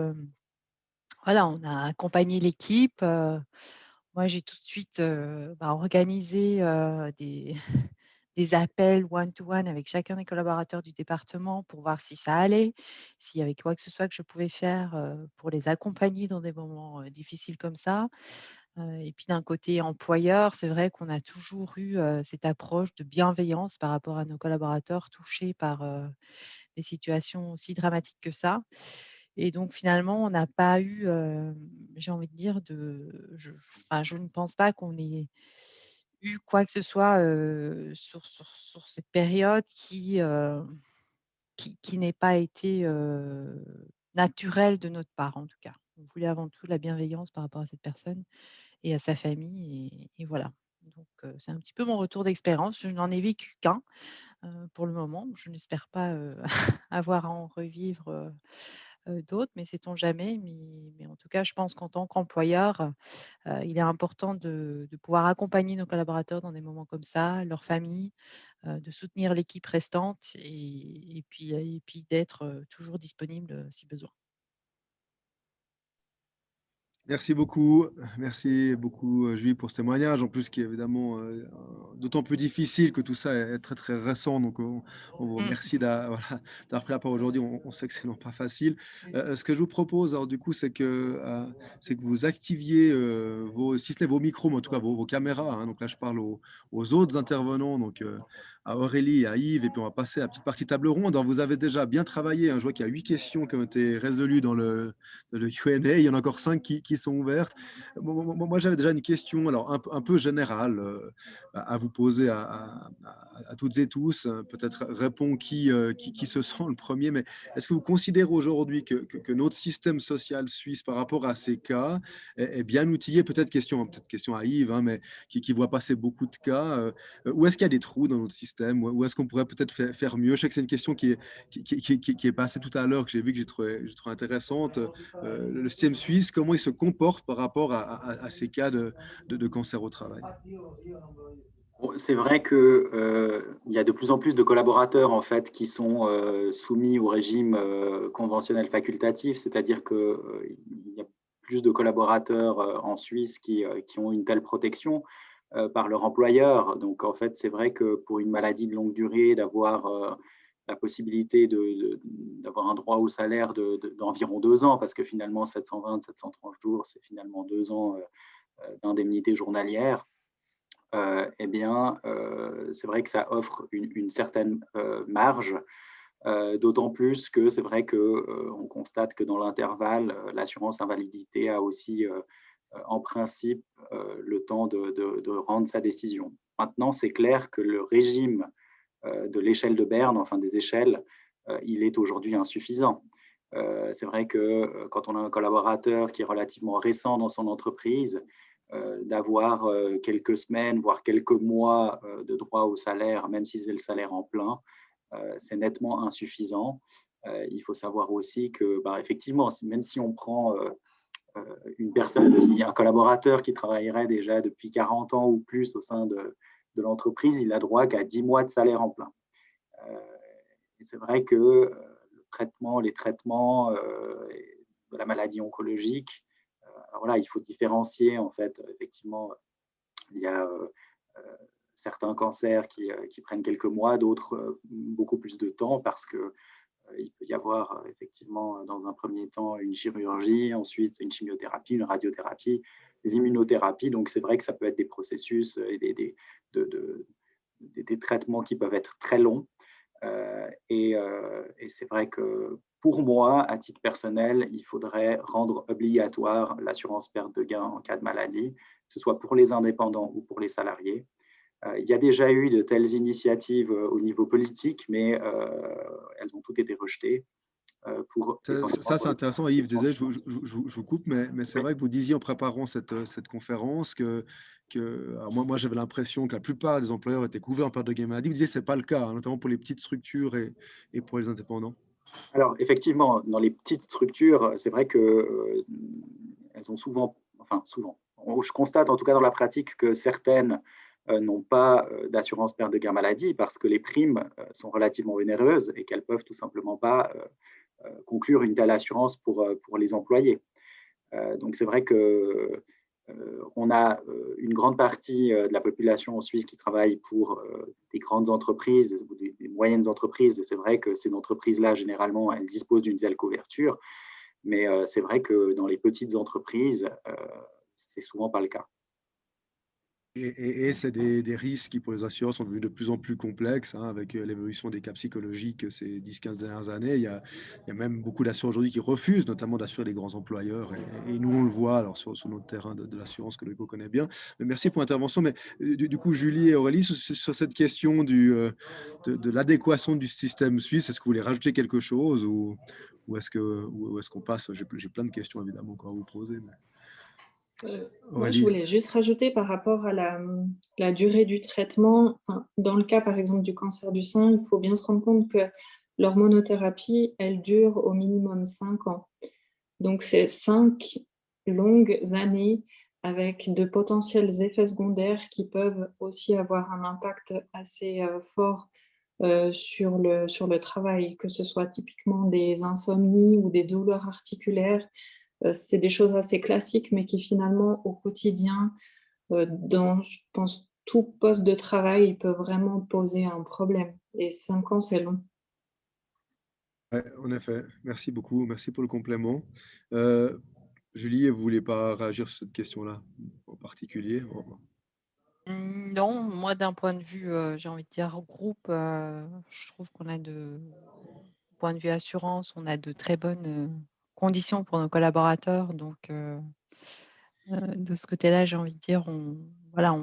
voilà, on a accompagné l'équipe, moi, j'ai tout de suite, organisé, des appels one to one avec chacun des collaborateurs du département pour voir si ça allait, s'il y avait quoi que ce soit que je pouvais faire, pour les accompagner dans des moments, difficiles comme ça. Et puis d'un côté employeur, c'est vrai qu'on a toujours eu, cette approche de bienveillance par rapport à nos collaborateurs touchés par, des situations aussi dramatiques que ça. Et donc finalement, on n'a pas eu, j'ai envie de dire je ne pense pas qu'on ait eu quoi que ce soit, sur cette période qui n'ait pas été naturel de notre part, en tout cas. On voulait avant tout la bienveillance par rapport à cette personne et à sa famille et voilà. Donc c'est un petit peu mon retour d'expérience. Je n'en ai vécu qu'un, pour le moment. Je n'espère pas, avoir à en revivre, d'autres, mais sait-on jamais. Mais en tout cas, je pense qu'en tant qu'employeur, il est important de pouvoir accompagner nos collaborateurs dans des moments comme ça, leur famille, de soutenir l'équipe restante et puis d'être, toujours disponible, si besoin. Merci beaucoup, Julie, pour ce témoignage. En plus, qui est évidemment d'autant plus difficile que tout ça est très, très récent. Donc, on vous Mmh. remercie voilà, d'avoir pris la parole aujourd'hui. On sait que c'est non pas facile. Ce que je vous propose, alors, du coup, c'est que vous activiez si ce n'est vos micros, mais en tout cas vos caméras, hein. Donc là, je parle aux autres intervenants, donc à Aurélie et à Yves, et puis on va passer à la petite partie table ronde. Alors, vous avez déjà bien travaillé, hein. Je vois qu'il y a 8 questions qui ont été résolues dans le Q&A. Il y en a encore 5 qui sont ouvertes. Moi, j'avais déjà une question, alors un peu générale, à vous poser à toutes et tous. Peut-être répond qui se sent le premier, mais est-ce que vous considérez aujourd'hui que notre système social suisse par rapport à ces cas est bien outillé? Peut-être question à Yves, hein, mais qui voit passer beaucoup de cas. Où est-ce qu'il y a des trous dans notre système? Où est-ce qu'on pourrait peut-être faire mieux? Je sais que c'est une question qui est passée tout à l'heure, que j'ai vu, que j'ai trouvé intéressante. Le système suisse, comment il se comporte par rapport à ces cas de cancer au travail? Bon, c'est vrai que il y a de plus en plus de collaborateurs en fait qui sont soumis au régime conventionnel facultatif, c'est-à-dire que il y a plus de collaborateurs en Suisse qui ont une telle protection par leur employeur. Donc en fait, c'est vrai que pour une maladie de longue durée, d'avoir la possibilité d'avoir un droit au salaire d'environ 2 ans, parce que finalement 720, 730 jours, c'est finalement 2 ans d'indemnité journalière. Eh bien, c'est vrai que ça offre une certaine marge, d'autant plus que c'est vrai qu'on constate que dans l'intervalle, l'assurance invalidité a aussi, en principe, le temps de rendre sa décision. Maintenant, c'est clair que le régime de l'échelle de Berne, enfin des échelles, il est aujourd'hui insuffisant. C'est vrai que quand on a un collaborateur qui est relativement récent dans son entreprise, d'avoir quelques semaines, voire quelques mois de droit au salaire, même si c'est le salaire en plein, c'est nettement insuffisant. Il faut savoir aussi que, bah, effectivement, même si on prend un collaborateur qui travaillerait déjà depuis 40 ans ou plus au sein de l'entreprise, il a droit qu'à 10 mois de salaire en plein. Et c'est vrai que les traitements de la maladie oncologique, alors voilà, il faut différencier en fait. Effectivement, il y a certains cancers qui prennent quelques mois, d'autres beaucoup plus de temps parce que il peut y avoir effectivement dans un premier temps une chirurgie, ensuite une chimiothérapie, une radiothérapie, l'immunothérapie. Donc c'est vrai que ça peut être des processus et des traitements qui peuvent être très longs. Et c'est vrai que pour moi, à titre personnel, il faudrait rendre obligatoire l'assurance perte de gain en cas de maladie, que ce soit pour les indépendants ou pour les salariés. Il y a déjà eu de telles initiatives au niveau politique, mais elles ont toutes été rejetées essentiellement C'est pour les intéressant, Yves. Désolé, financières. je vous coupe, mais c'est Oui. vrai que vous disiez en préparant cette conférence alors moi j'avais l'impression que la plupart des employeurs étaient couverts en perte de gain maladie. Vous disiez que ce n'est pas le cas, hein, notamment pour les petites structures et pour les indépendants. Alors, effectivement, dans les petites structures, c'est vrai que elles ont souvent, enfin souvent, je constate en tout cas dans la pratique que certaines n'ont pas d'assurance perte de gain maladie parce que les primes sont relativement onéreuses et qu'elles peuvent tout simplement pas conclure une telle assurance pour les employés. Donc c'est vrai que on a une grande partie de la population en Suisse qui travaille pour des grandes entreprises ou des moyennes entreprises. Et c'est vrai que ces entreprises-là, généralement, elles disposent d'une telle couverture. Mais c'est vrai que dans les petites entreprises, c'est souvent pas le cas. Et c'est des risques qui, pour les assureurs, sont devenus de plus en plus complexes, hein, avec l'évolution des cas psychologiques ces 10-15 dernières années. Il y a même beaucoup d'assureurs aujourd'hui qui refusent, notamment d'assurer les grands employeurs. Et nous, on le voit alors, sur notre terrain de l'assurance que Loïco connaît bien. Mais merci pour l'intervention. Mais du coup, Julie et Aurélie, sur cette question de l'adéquation du système suisse, est-ce que vous voulez rajouter quelque chose ou est-ce qu'on passe? J'ai plein de questions, évidemment, encore à vous poser. Mais... Moi, je Aurélie. voulais juste rajouter par rapport à la durée du traitement. Enfin, dans le cas, par exemple, du cancer du sein, il faut bien se rendre compte que l'hormonothérapie, elle dure au minimum 5 ans. Donc, c'est 5 longues années avec de potentiels effets secondaires qui peuvent aussi avoir un impact assez fort sur le travail, que ce soit typiquement des insomnies ou des douleurs articulaires. C'est des choses assez classiques, mais qui finalement, au quotidien, dans, je pense, tout poste de travail, il peut vraiment poser un problème. Et 5 ans, c'est long. Ouais, en effet, merci beaucoup, merci pour le complément. Euh, Julie, vous ne voulez pas réagir sur cette question-là en particulier? Non, moi d'un point de vue, j'ai envie de dire groupe, je trouve qu'on a point de vue assurance, on a de très bonnes, conditions pour nos collaborateurs. Donc de ce côté-là, j'ai envie de dire, voilà,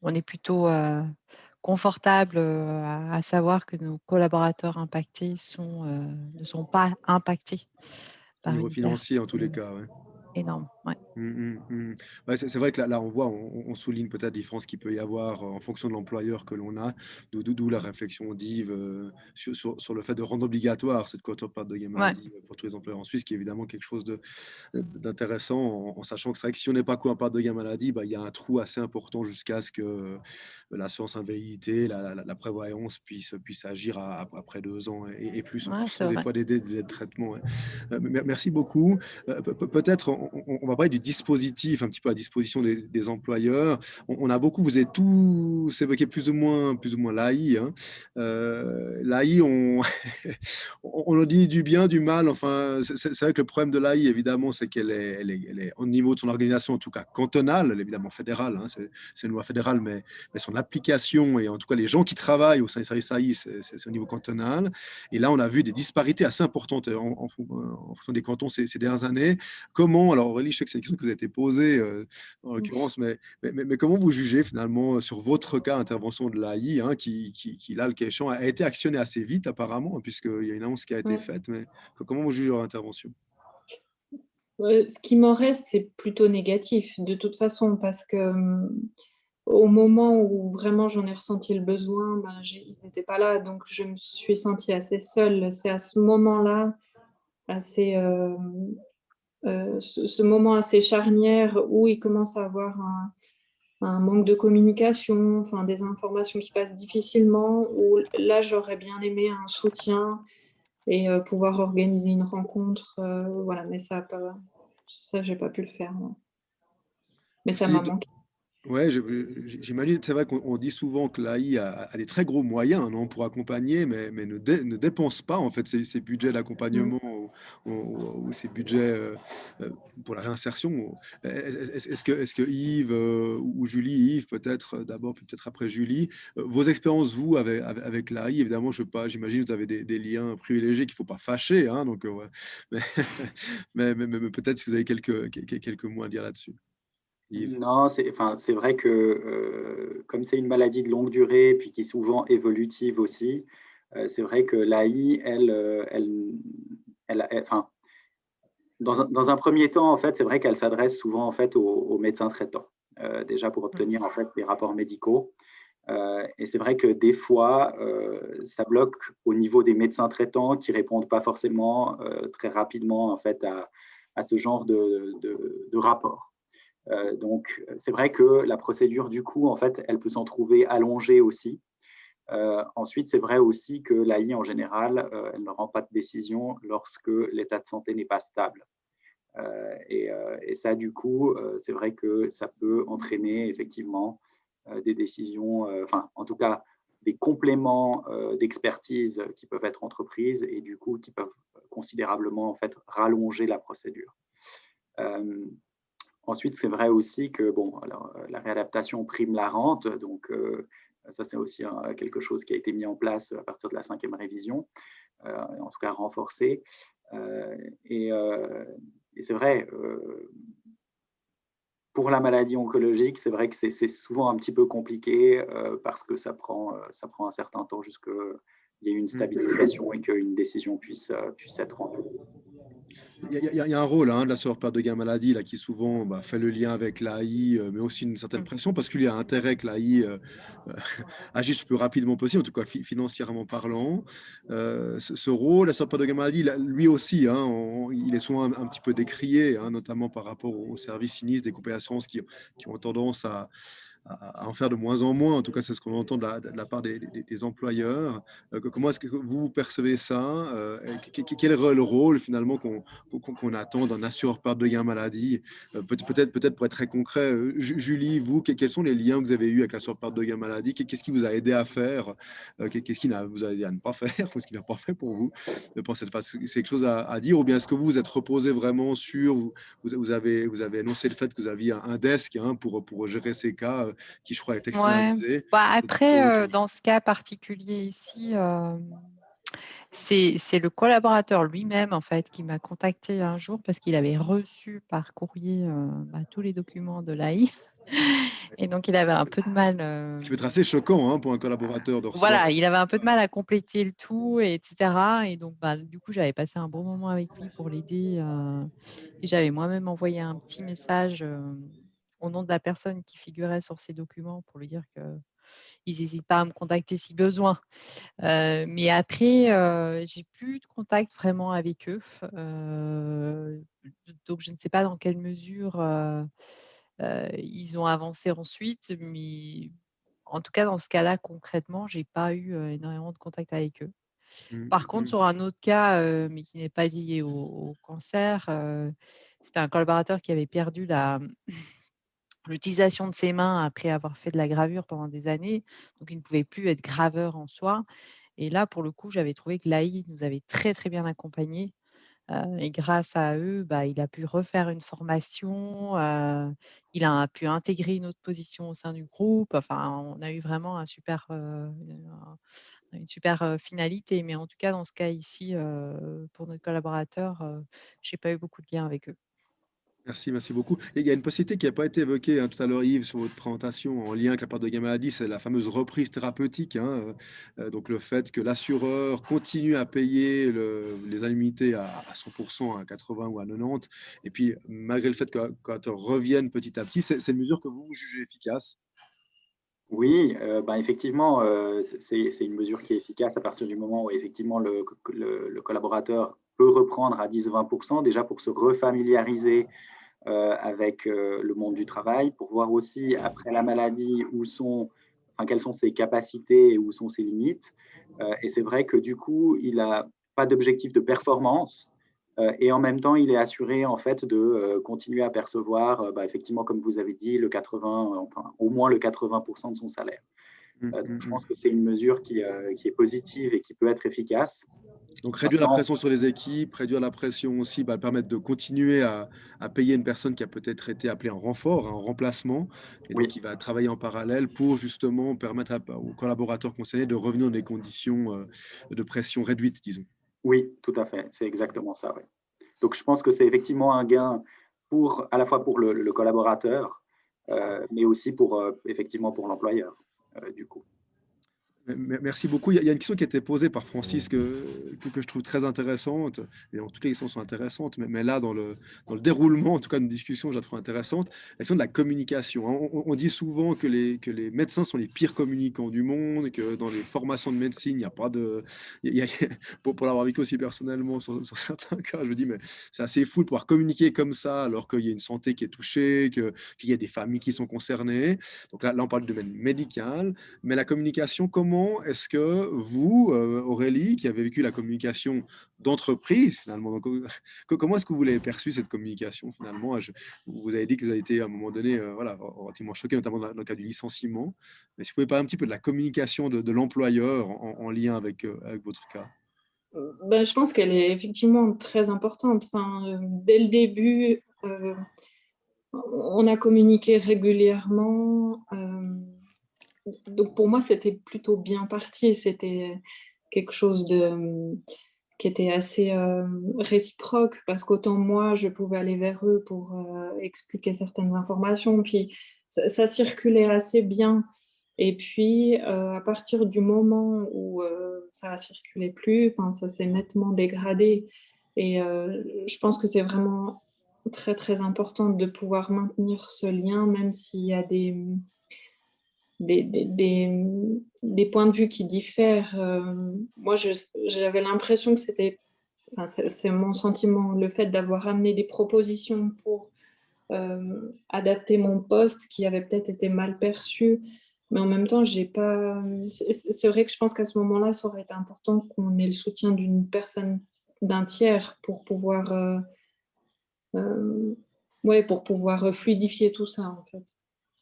on est plutôt, confortable, à savoir que nos collaborateurs impactés ne sont pas impactés Au par niveau une financier, en perte, tous les cas, ouais. énorme. Ouais. Ouais, c'est vrai que là, on voit, on souligne peut-être la différence qu'il peut y avoir en fonction de l'employeur que l'on a, d'où la réflexion d'Yves sur le fait de rendre obligatoire cette quote-part de gain Ouais. maladie pour tous les employeurs en Suisse, qui est évidemment quelque chose d'intéressant, en sachant que c'est vrai que si on n'est pas couvert par de gain maladie, bah, il y a un trou assez important jusqu'à ce que l'assurance invalidité, la prévoyance puisse agir après 2 ans et plus, en Ouais, fonction c'est des vrai. fois des délais de traitement. Ouais. Merci beaucoup. Peut-être on va parler du dispositif un petit peu à disposition des employeurs. On a beaucoup, vous avez tous évoqué plus ou moins l'AI. Hein. L'AI, on en dit du bien, du mal. Enfin, c'est vrai que le problème de l'AI, évidemment, c'est qu'elle est au niveau de son organisation, en tout cas cantonale, elle est évidemment fédérale. Hein, c'est une loi fédérale, mais son application et en tout cas les gens qui travaillent au sein des services AI, c'est au niveau cantonal. Et là, on a vu des disparités assez importantes en fonction des cantons ces dernières années. Comment, alors Aurélie, je sais que c'est une question que vous avez été posée en l'occurrence, mais comment vous jugez finalement sur votre cas d'intervention de l'AI, hein, qui là, le cas échéant, a été actionné assez vite apparemment, puisqu'il y a une annonce qui a été Ouais. faite, mais comment vous jugez leur intervention? Ce qui m'en reste, c'est plutôt négatif, de toute façon, parce que au moment où vraiment j'en ai ressenti le besoin, ben, ils n'étaient pas là, donc je me suis sentie assez seule. C'est à ce moment-là, assez, ce moment assez charnière où il commence à avoir un manque de communication, enfin, des informations qui passent difficilement, où là, j'aurais bien aimé un soutien et pouvoir organiser une rencontre. Voilà, mais ça, j'ai pas pu le faire. Non. Mais ça Si, m'a manqué. ouais, j'imagine, c'est vrai qu'on dit souvent que l'AI a des très gros moyens, non, pour accompagner, mais ne dépense pas en fait ses budgets d'accompagnement ou ses budgets euh, pour la réinsertion. Est-ce que Yves ou Julie, Yves peut-être d'abord, puis peut-être après Julie, vos expériences, vous, avec l'AI, évidemment, je sais pas, j'imagine que vous avez des liens privilégiés qu'il ne faut pas fâcher, hein, donc, ouais. mais, mais peut-être si vous avez quelques mots à dire là-dessus. Yves. Non, c'est vrai que comme c'est une maladie de longue durée, puis qui est souvent évolutive aussi, c'est vrai que l'AI, enfin, dans un premier temps, en fait, c'est vrai qu'elle s'adresse souvent en fait aux médecins traitants, déjà pour obtenir en fait des rapports médicaux. Et c'est vrai que des fois, ça bloque au niveau des médecins traitants qui répondent pas forcément très rapidement en fait à ce genre de rapport. Donc, c'est vrai que la procédure, du coup, en fait, elle peut s'en trouver allongée aussi. Ensuite, c'est vrai aussi que l'AI, en général, elle ne rend pas de décision lorsque l'état de santé n'est pas stable. Et ça, du coup, c'est vrai que ça peut entraîner effectivement des décisions, enfin, en tout cas, des compléments d'expertise qui peuvent être entreprises et du coup, qui peuvent considérablement en fait rallonger la procédure. Ensuite, c'est vrai aussi que bon, alors, la réadaptation prime la rente, donc ça, c'est aussi quelque chose qui a été mis en place à partir de la 5e révision, en tout cas renforcé. Euh, et euh, et c'est vrai, pour la maladie oncologique, c'est vrai que c'est souvent un petit peu compliqué parce que ça prend un certain temps jusqu'à il y ait une stabilisation et qu'une décision puisse être rendue. Il y a un rôle de l'assureur perte de gain maladie là, qui souvent fait le lien avec l'AI, mais aussi une certaine Mmh. pression parce qu'il y a intérêt que l'AI agisse le plus rapidement possible, en tout cas financièrement parlant. Ce rôle, l'assureur perte de gain maladie, lui aussi, il est souvent un petit peu décrié, notamment par rapport aux services sinistres des compagnies d'assurance qui ont tendance à en faire de moins en moins. En tout cas, c'est ce qu'on entend de la part des employeurs. Comment est-ce que vous percevez ça? Quel est le rôle finalement qu'on attend d'un assureur perte de gain maladie? Peut-être pour être très concret, Julie, vous, quels sont les liens que vous avez eus avec l'assureur perte de gain maladie? Qu'est-ce qui vous a aidé à faire? Qu'est-ce qui vous a aidé à ne pas faire? Ou ce qui n'a pas fait pour vous pour cette phase? C'est quelque chose à dire? Ou bien est-ce que vous vous êtes reposé vraiment sur, vous avez énoncé le fait que vous aviez un desk pour gérer ces cas qui, je crois, est Ouais. externalisé? Bah, Et plutôt après, dans ce cas particulier ici, c'est le collaborateur lui-même, en fait, qui m'a contacté un jour parce qu'il avait reçu par courrier, tous les documents de l'AI et donc il avait un peu de mal, ce qui peut être assez choquant pour un collaborateur de recevoir. voilà, il avait un peu de mal à compléter le tout et cetera et donc du coup, j'avais passé un bon moment avec lui pour l'aider, et j'avais moi-même envoyé un petit message, au nom de la personne qui figurait sur ces documents pour lui dire qu'ils hésitent pas à me contacter si besoin. Mais après, j'ai plus de contact vraiment avec eux, donc je ne sais pas dans quelle mesure, ils ont avancé ensuite, mais en tout cas, dans ce cas-là, concrètement, j'ai pas eu, énormément de contact avec eux. Par contre, Mmh. sur un autre cas, mais qui n'est pas lié au cancer, c'était un collaborateur qui avait perdu l'utilisation de ses mains après avoir fait de la gravure pendant des années, donc il ne pouvait plus être graveur en soi et là, pour le coup, j'avais trouvé que l'AI nous avait très, très bien accompagnés, et grâce à eux, il a pu refaire une formation, il a pu intégrer une autre position au sein du groupe. Enfin, on a eu vraiment une super, finalité. Mais en tout cas, dans ce cas ici, pour notre collaborateur, j'ai pas eu beaucoup de liens avec eux. Merci beaucoup. Et il y a une possibilité qui n'a pas été évoquée tout à l'heure, Yves, sur votre présentation, en lien avec la part de gain maladie, c'est la fameuse reprise thérapeutique. Donc le fait que l'assureur continue à payer les indemnités à 100%, à 80 ou à 90, et puis malgré le fait que quand reviennent petit à petit, c'est une mesure que vous jugez efficace. Oui, effectivement, c'est une mesure qui est efficace à partir du moment où effectivement le collaborateur peut reprendre à 10-20 déjà pour se refamiliariser avec le monde du travail, pour voir aussi après la maladie quelles sont ses capacités et où sont ses limites. Et c'est vrai que du coup, il n'a pas d'objectif de performance. Et en même temps, il est assuré en fait de continuer à percevoir, effectivement, comme vous avez dit, le 80, enfin au moins le 80% de son salaire. Donc, je pense que c'est une mesure qui est positive et qui peut être efficace. Donc réduire la Maintenant, pression sur les équipes, réduire la pression aussi, permettre de continuer à payer une personne qui a peut-être été appelée en renfort, en remplacement, et donc oui, qui va travailler en parallèle pour justement permettre aux collaborateurs concernés de revenir dans des conditions de pression réduites, disons. oui, tout à fait, c'est exactement ça. Ouais. Donc, je pense que c'est effectivement un gain à la fois pour le collaborateur, mais aussi effectivement pour l'employeur, du coup. Merci beaucoup. Il y a une question qui a été posée par Francis que je trouve très intéressante. Et toutes les questions sont intéressantes, mais là, dans le déroulement, en tout cas, d'une discussion, je la trouve intéressante. La question de la communication. On dit souvent que les médecins sont les pires communicants du monde, que dans les formations de médecine, il n'y a pas de. Pour l'avoir vécu aussi personnellement sur certains cas, je me dis, mais c'est assez fou de pouvoir communiquer comme ça alors qu'il y a une santé qui est touchée, qu'il y a des familles qui sont concernées. Donc là, on parle du domaine médical. Mais la communication, comment est-ce que vous, Aurélie, qui avez vécu la communication d'entreprise, finalement, donc, comment est-ce que vous l'avez perçue, cette communication, finalement? Vous avez dit que vous avez été, à un moment donné, voilà, relativement choqué, notamment dans le cas du licenciement. Mais si vous pouvez parler un petit peu de la communication de l'employeur en lien avec votre cas. Je pense qu'elle est effectivement très importante. Enfin, dès le début, On a communiqué régulièrement. Donc pour moi, c'était plutôt bien parti. C'était quelque chose qui était assez réciproque parce qu'autant moi, je pouvais aller vers eux pour expliquer certaines informations. Puis ça circulait assez bien. Et puis, à partir du moment où ça ne circulait plus, ça s'est nettement dégradé. Et je pense que c'est vraiment très, très important de pouvoir maintenir ce lien, même s'il y a des points de vue qui diffèrent. Moi, j'avais l'impression que c'était, c'est mon sentiment, le fait d'avoir amené des propositions pour adapter mon poste qui avait peut-être été mal perçu. Mais en même temps, j'ai pas. C'est vrai que je pense qu'à ce moment-là, ça aurait été important qu'on ait le soutien d'une personne, d'un tiers, pour pouvoir, ouais, pour pouvoir fluidifier tout ça, en fait.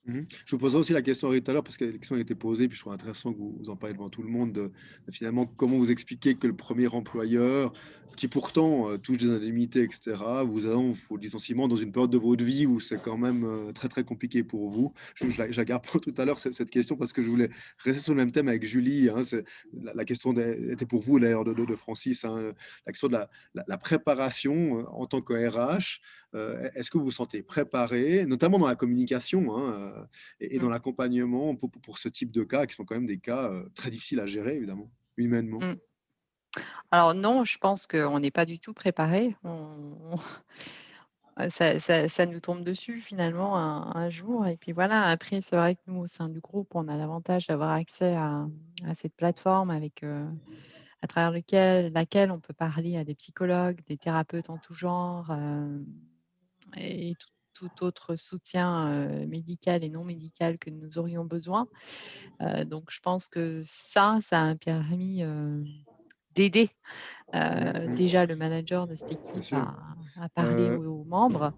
Je vous poserai aussi la question tout à l'heure, parce que la question a été posée, puis je trouve intéressant que vous en parliez devant tout le monde, de finalement, comment vous expliquer que le premier employeur, qui pourtant touche des indemnités, etc., vous annonce au licenciement dans une période de votre vie où c'est quand même très, très compliqué pour vous. Je la garde pour tout à l'heure, cette question, parce que je voulais rester sur le même thème avec Julie. Hein, la question était pour vous, d'ailleurs, de Francis, hein, la question de la préparation en tant que RH. Est-ce que vous vous sentez préparé, notamment dans la communication, hein, et dans Mm, l'accompagnement pour ce type de cas, qui sont quand même des cas très difficiles à gérer, évidemment, humainement? mm. Alors non, je pense qu'on n'est pas du tout préparé. Ça nous tombe dessus finalement un jour et puis voilà. Après, c'est vrai que nous, au sein du groupe, on a l'avantage d'avoir accès à cette plateforme avec, à travers laquelle on peut parler à des psychologues, des thérapeutes en tout genre, et tout autre soutien, médical et non médical que nous aurions besoin. Donc je pense que ça a permis, d'aider, Mhm. déjà le manager de cette Bien équipe sûr. à parler Euh, aux membres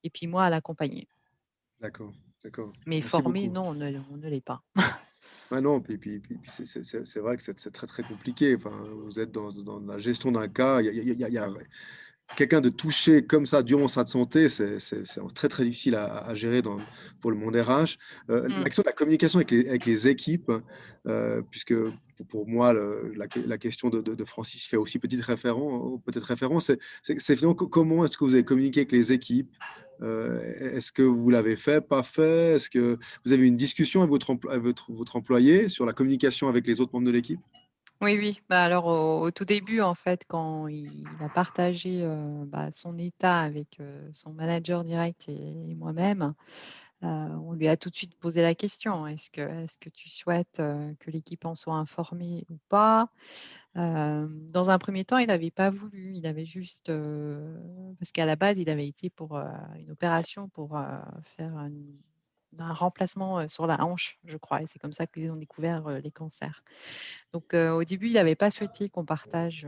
et puis moi à l'accompagner. d'accord, d'accord. Mais Merci formé, beaucoup. non, on ne l'est pas. Ah non, puis c'est vrai que c'est très, très compliqué. Enfin, vous êtes dans la gestion d'un cas, il y a quelqu'un de touché comme ça durant sa santé, c'est très, très difficile à gérer pour le monde RH. Mmh, L'action de la communication avec les équipes, puisque pour moi, la question de Francis fait aussi peut-être référence, c'est finalement comment est-ce que vous avez communiqué avec les équipes? Est-ce que vous l'avez fait, pas fait? Est-ce que vous avez eu une discussion avec votre employé sur la communication avec les autres membres de l'équipe? oui, oui. Bah, alors au tout début, en fait, quand il a partagé, son état avec, son manager direct et moi-même, on lui a tout de suite posé la question: «Est-ce que tu souhaites, que l'équipe en soit informée ou pas?» Dans un premier temps, il n'avait pas voulu. Il avait juste, parce qu'à la base, il avait été pour, une opération pour, faire un remplacement, sur la hanche, je crois et c'est comme ça qu'ils ont découvert, les cancers. Donc au début, il n'avait pas souhaité qu'on partage,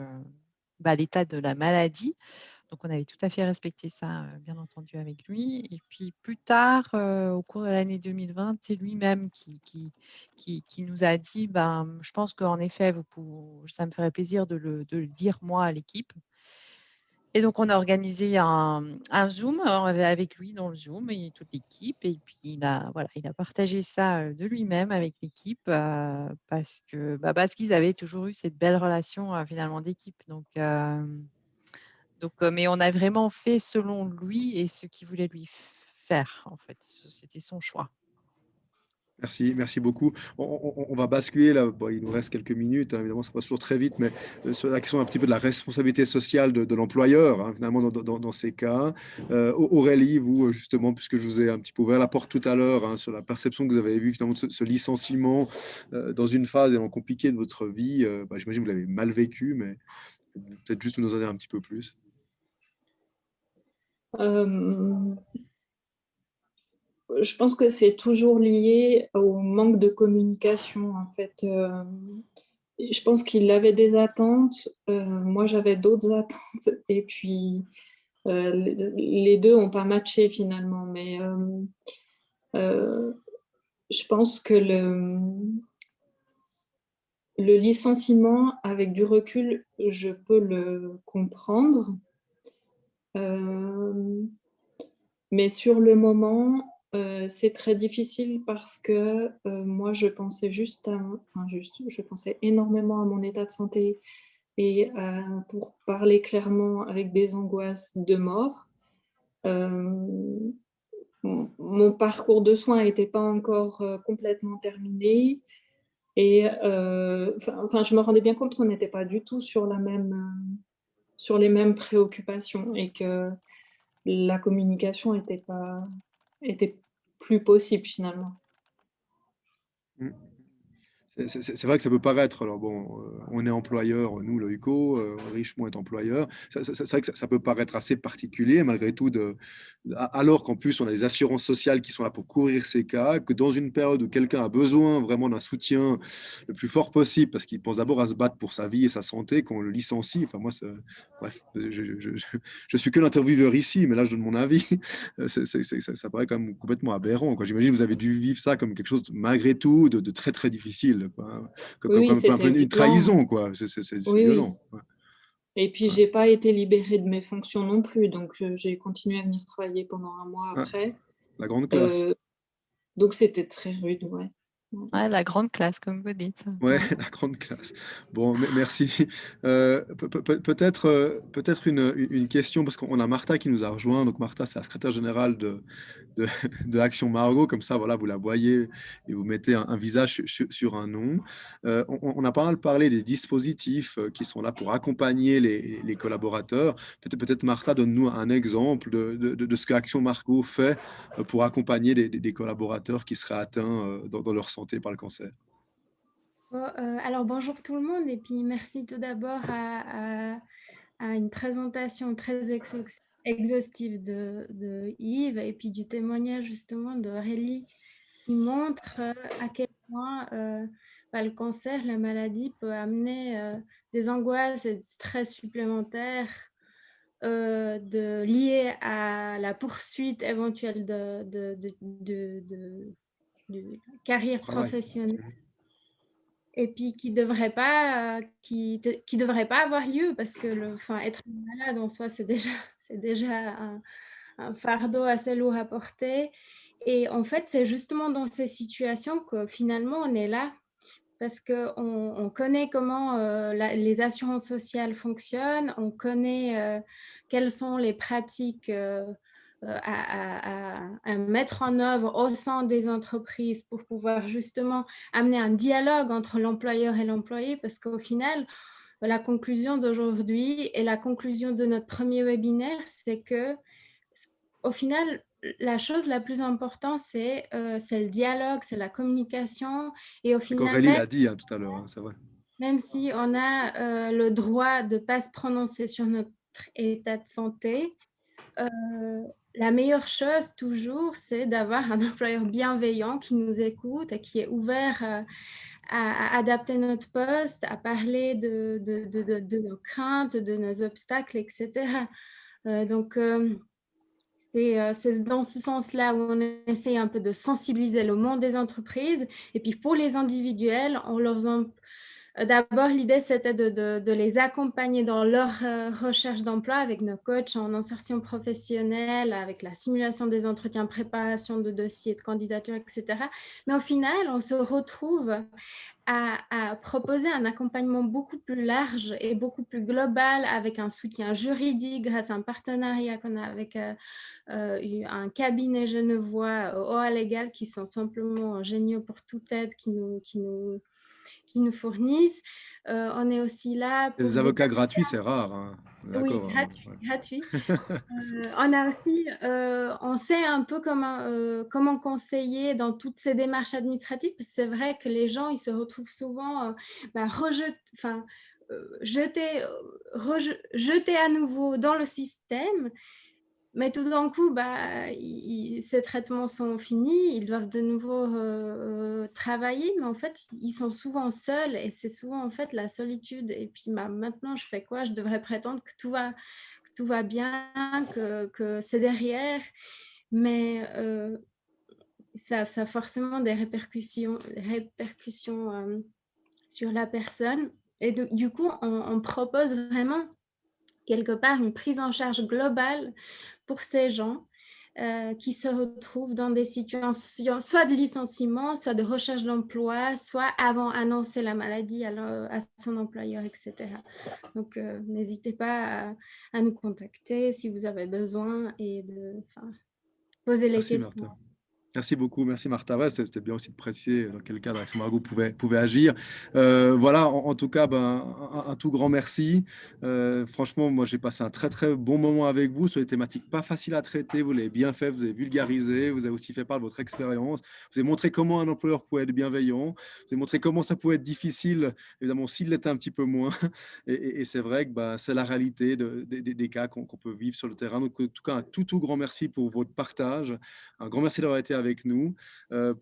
l'état de la maladie. Donc on avait tout à fait respecté ça, bien entendu avec lui et puis plus tard, au cours de l'année 2020, c'est lui-même qui nous a dit: «Ben, je pense qu'en effet, ça me ferait plaisir de le dire moi à l'équipe» et donc on a organisé un Zoom, avec lui dans le Zoom et toute l'équipe et puis il a partagé ça, de lui-même avec l'équipe, parce qu'ils avaient toujours eu cette belle relation, finalement d'équipe mais on a vraiment fait selon lui et ce qu'il voulait lui faire, en fait. C'était son choix. Merci, merci beaucoup. On va basculer là, bon, il nous reste quelques minutes, hein, évidemment, ça passe toujours très vite, mais sur la question un petit peu de la responsabilité sociale de l'employeur, hein, finalement, dans ces cas. Aurélie, vous, justement, puisque je vous ai un petit peu ouvert la porte tout à l'heure, hein, sur la perception que vous avez eue, finalement, de ce licenciement dans une phase vraiment compliquée de votre vie, j'imagine que vous l'avez mal vécu, mais peut-être juste nous en dire un petit peu plus. Euh, je pense que c'est toujours lié au manque de communication, en fait. Je pense qu'il avait des attentes, moi j'avais d'autres attentes, et puis les deux n'ont pas matché finalement. Mais euh, je pense que le licenciement, avec du recul, je peux le comprendre. Euh, Mais sur le moment, c'est très difficile parce que, moi, je pensais je pensais énormément à mon état de santé et pour parler clairement, avec des angoisses de mort. Hem, mon parcours de soins n'était pas encore, complètement terminé et je me rendais bien compte qu'on n'était pas du tout sur les mêmes préoccupations et que la communication était plus possible finalement. Mmh. C'est vrai que ça peut paraître, alors bon, on est employeur, nous, Loïco, Richemont est employeur. C'est vrai que ça peut paraître assez particulier malgré tout alors qu'en plus on a les assurances sociales qui sont là pour couvrir ces cas, que dans une période où quelqu'un a besoin vraiment d'un soutien le plus fort possible parce qu'il pense d'abord à se battre pour sa vie et sa santé, qu'on le licencie. Enfin moi, bref, je suis que l'intervieweur ici, mais là je donne mon avis. Ça paraît quand même complètement aberrant, quoi. J'imagine que vous avez dû vivre ça comme quelque chose, malgré tout, de très, très difficile, quoi. Oui, oui, Comme un peu c'était une violent. trahison, quoi. C'est Oui, oui violent. Ouais, et puis ouais, j'ai pas été libérée de mes fonctions non plus, donc j'ai continué à venir travailler pendant 1 mois ouais. après. La grande classe. Heu, donc c'était très rude, ouais. Ouais. Ouais, la grande classe, comme vous dites. Ouais, Ouais. la grande classe. Bon, merci. Peut-être peut-être une question, parce qu'on a Martha qui nous a rejoint. Donc Martha, c'est la secrétaire générale de, de Action Margot. Comme ça, voilà, vous la voyez et vous mettez un visage sur un nom. On a pas mal parlé des dispositifs qui sont là pour accompagner les collaborateurs. Peut-être Martha, donne-nous un exemple de ce qu'Action Margot fait pour accompagner des collaborateurs qui seraient atteints dans leur santé par le cancer. Bon, alors bonjour tout le monde et puis merci tout d'abord à une présentation très exhaustive de Yves et puis du témoignage justement d'Aurélie qui montre à quel point le cancer, la maladie peut amener des angoisses et du stress supplémentaires liés à la poursuite éventuelle de carrière Travail. professionnelle et puis qui devrait pas avoir lieu parce que être malade en soi, c'est déjà c'est déjà un fardeau assez lourd à porter et en fait, c'est justement dans ces situations que finalement on est là parce qu'on connaît comment, les assurances sociales fonctionnent, on connaît, quelles sont les pratiques, à mettre en œuvre au sein des entreprises pour pouvoir justement amener un dialogue entre l'employeur et l'employé. Parce qu'au final, la conclusion d'aujourd'hui et la conclusion de notre premier webinaire, c'est qu'au final, la chose la plus importante, c'est le dialogue, c'est la communication et au C'est final, qu'Aurélie l'a dit, hein, tout à l'heure, hein, c'est vrai. même si on a le droit de ne pas se prononcer sur notre état de santé, la meilleure chose toujours, c'est d'avoir un employeur bienveillant qui nous écoute et qui est ouvert à adapter notre poste, à parler de nos craintes, de nos obstacles, etc. C'est dans ce sens-là où on essaie un peu de sensibiliser le monde des entreprises. Et puis pour les individuels, d'abord, l'idée, c'était de les accompagner dans leur recherche d'emploi avec nos coachs en insertion professionnelle, avec la simulation des entretiens, préparation de dossiers, de candidature, etc. Mais au final, on se retrouve à proposer un accompagnement beaucoup plus large et beaucoup plus global avec un soutien juridique grâce à un partenariat qu'on a avec un cabinet genevois, OA Légal, qui sont simplement géniaux pour toute aide qui nous fournissent. On est aussi là Et des pour des... avocats gratuits, c'est rare, hein. Oui, D'accord, hein, gratuit, ouais. gratuit. On a aussi, on sait un peu comment conseiller dans toutes ces démarches administratives, parce que c'est vrai que les gens, ils se retrouvent souvent jetés à nouveau dans le système. Mais tout d'un coup, ces traitements sont finis, ils doivent de nouveau travailler, mais en fait, ils sont souvent seuls et c'est souvent en fait la solitude. Et puis maintenant, je fais quoi? Je devrais prétendre que tout va bien, que c'est derrière, mais ça a forcément des répercussions sur la personne. Et du coup, on propose vraiment quelque part une prise en charge globale pour ces gens qui se retrouvent dans des situations soit de licenciement, soit de recherche d'emploi, soit avant annoncer la maladie à son employeur, etc. Donc, n'hésitez pas à nous contacter si vous avez besoin et de poser les Merci, questions. Martha. Merci beaucoup, merci Martha. Ouais, c'était bien aussi de préciser dans quel cadre Action Margot pouvait agir. Voilà, en tout cas, un tout grand merci. Franchement, moi, j'ai passé un très, très bon moment avec vous sur des thématiques pas faciles à traiter. Vous l'avez bien fait, vous avez vulgarisé, vous avez aussi fait part de votre expérience. Vous avez montré comment un employeur pouvait être bienveillant. Vous avez montré comment ça pouvait être difficile, évidemment, s'il l'était un petit peu moins. Et c'est vrai que c'est la réalité des cas qu'on peut vivre sur le terrain. Donc, en tout cas, un tout grand merci pour votre partage. Un grand merci d'avoir été avec nous.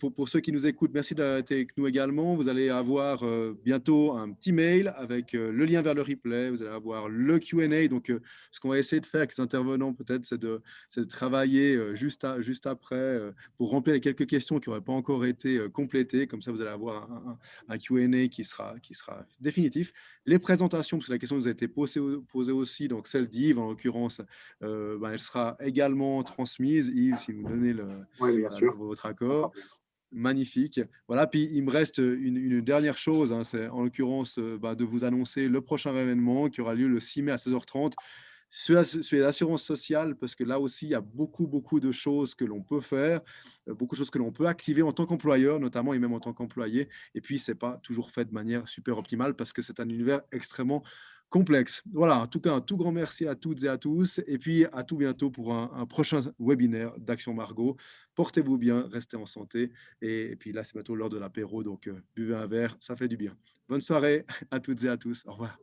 Pour ceux qui nous écoutent, merci d'avoir été avec nous également. Vous allez avoir bientôt un petit mail avec le lien vers le replay. Vous allez avoir le Q&A. Donc, ce qu'on va essayer de faire avec les intervenants, peut-être, c'est de travailler juste après pour remplir les quelques questions qui n'auraient pas encore été complétées. Comme ça, vous allez avoir un Q&A qui sera définitif. Les présentations, parce que la question nous a été posée aussi, donc celle d'Yves, en l'occurrence, elle sera également transmise. Yves, si vous donnez Oui, bien sûr, votre sans accord. problème. Magnifique. Voilà, puis il me reste une dernière chose, hein, c'est en l'occurrence de vous annoncer le prochain événement qui aura lieu le 6 mai à 16h30 sur l'assurance sociale, parce que là aussi, il y a beaucoup de choses que l'on peut faire, beaucoup de choses que l'on peut activer en tant qu'employeur, notamment et même en tant qu'employé. Et puis, ce n'est pas toujours fait de manière super optimale parce que c'est un univers extrêmement complexe. Voilà, en tout cas, un tout grand merci à toutes et à tous. Et puis, à tout bientôt pour un prochain webinaire d'Action Margot. Portez-vous bien, restez en santé. Et puis là, c'est bientôt l'heure de l'apéro, donc buvez un verre, ça fait du bien. Bonne soirée à toutes et à tous. Au revoir.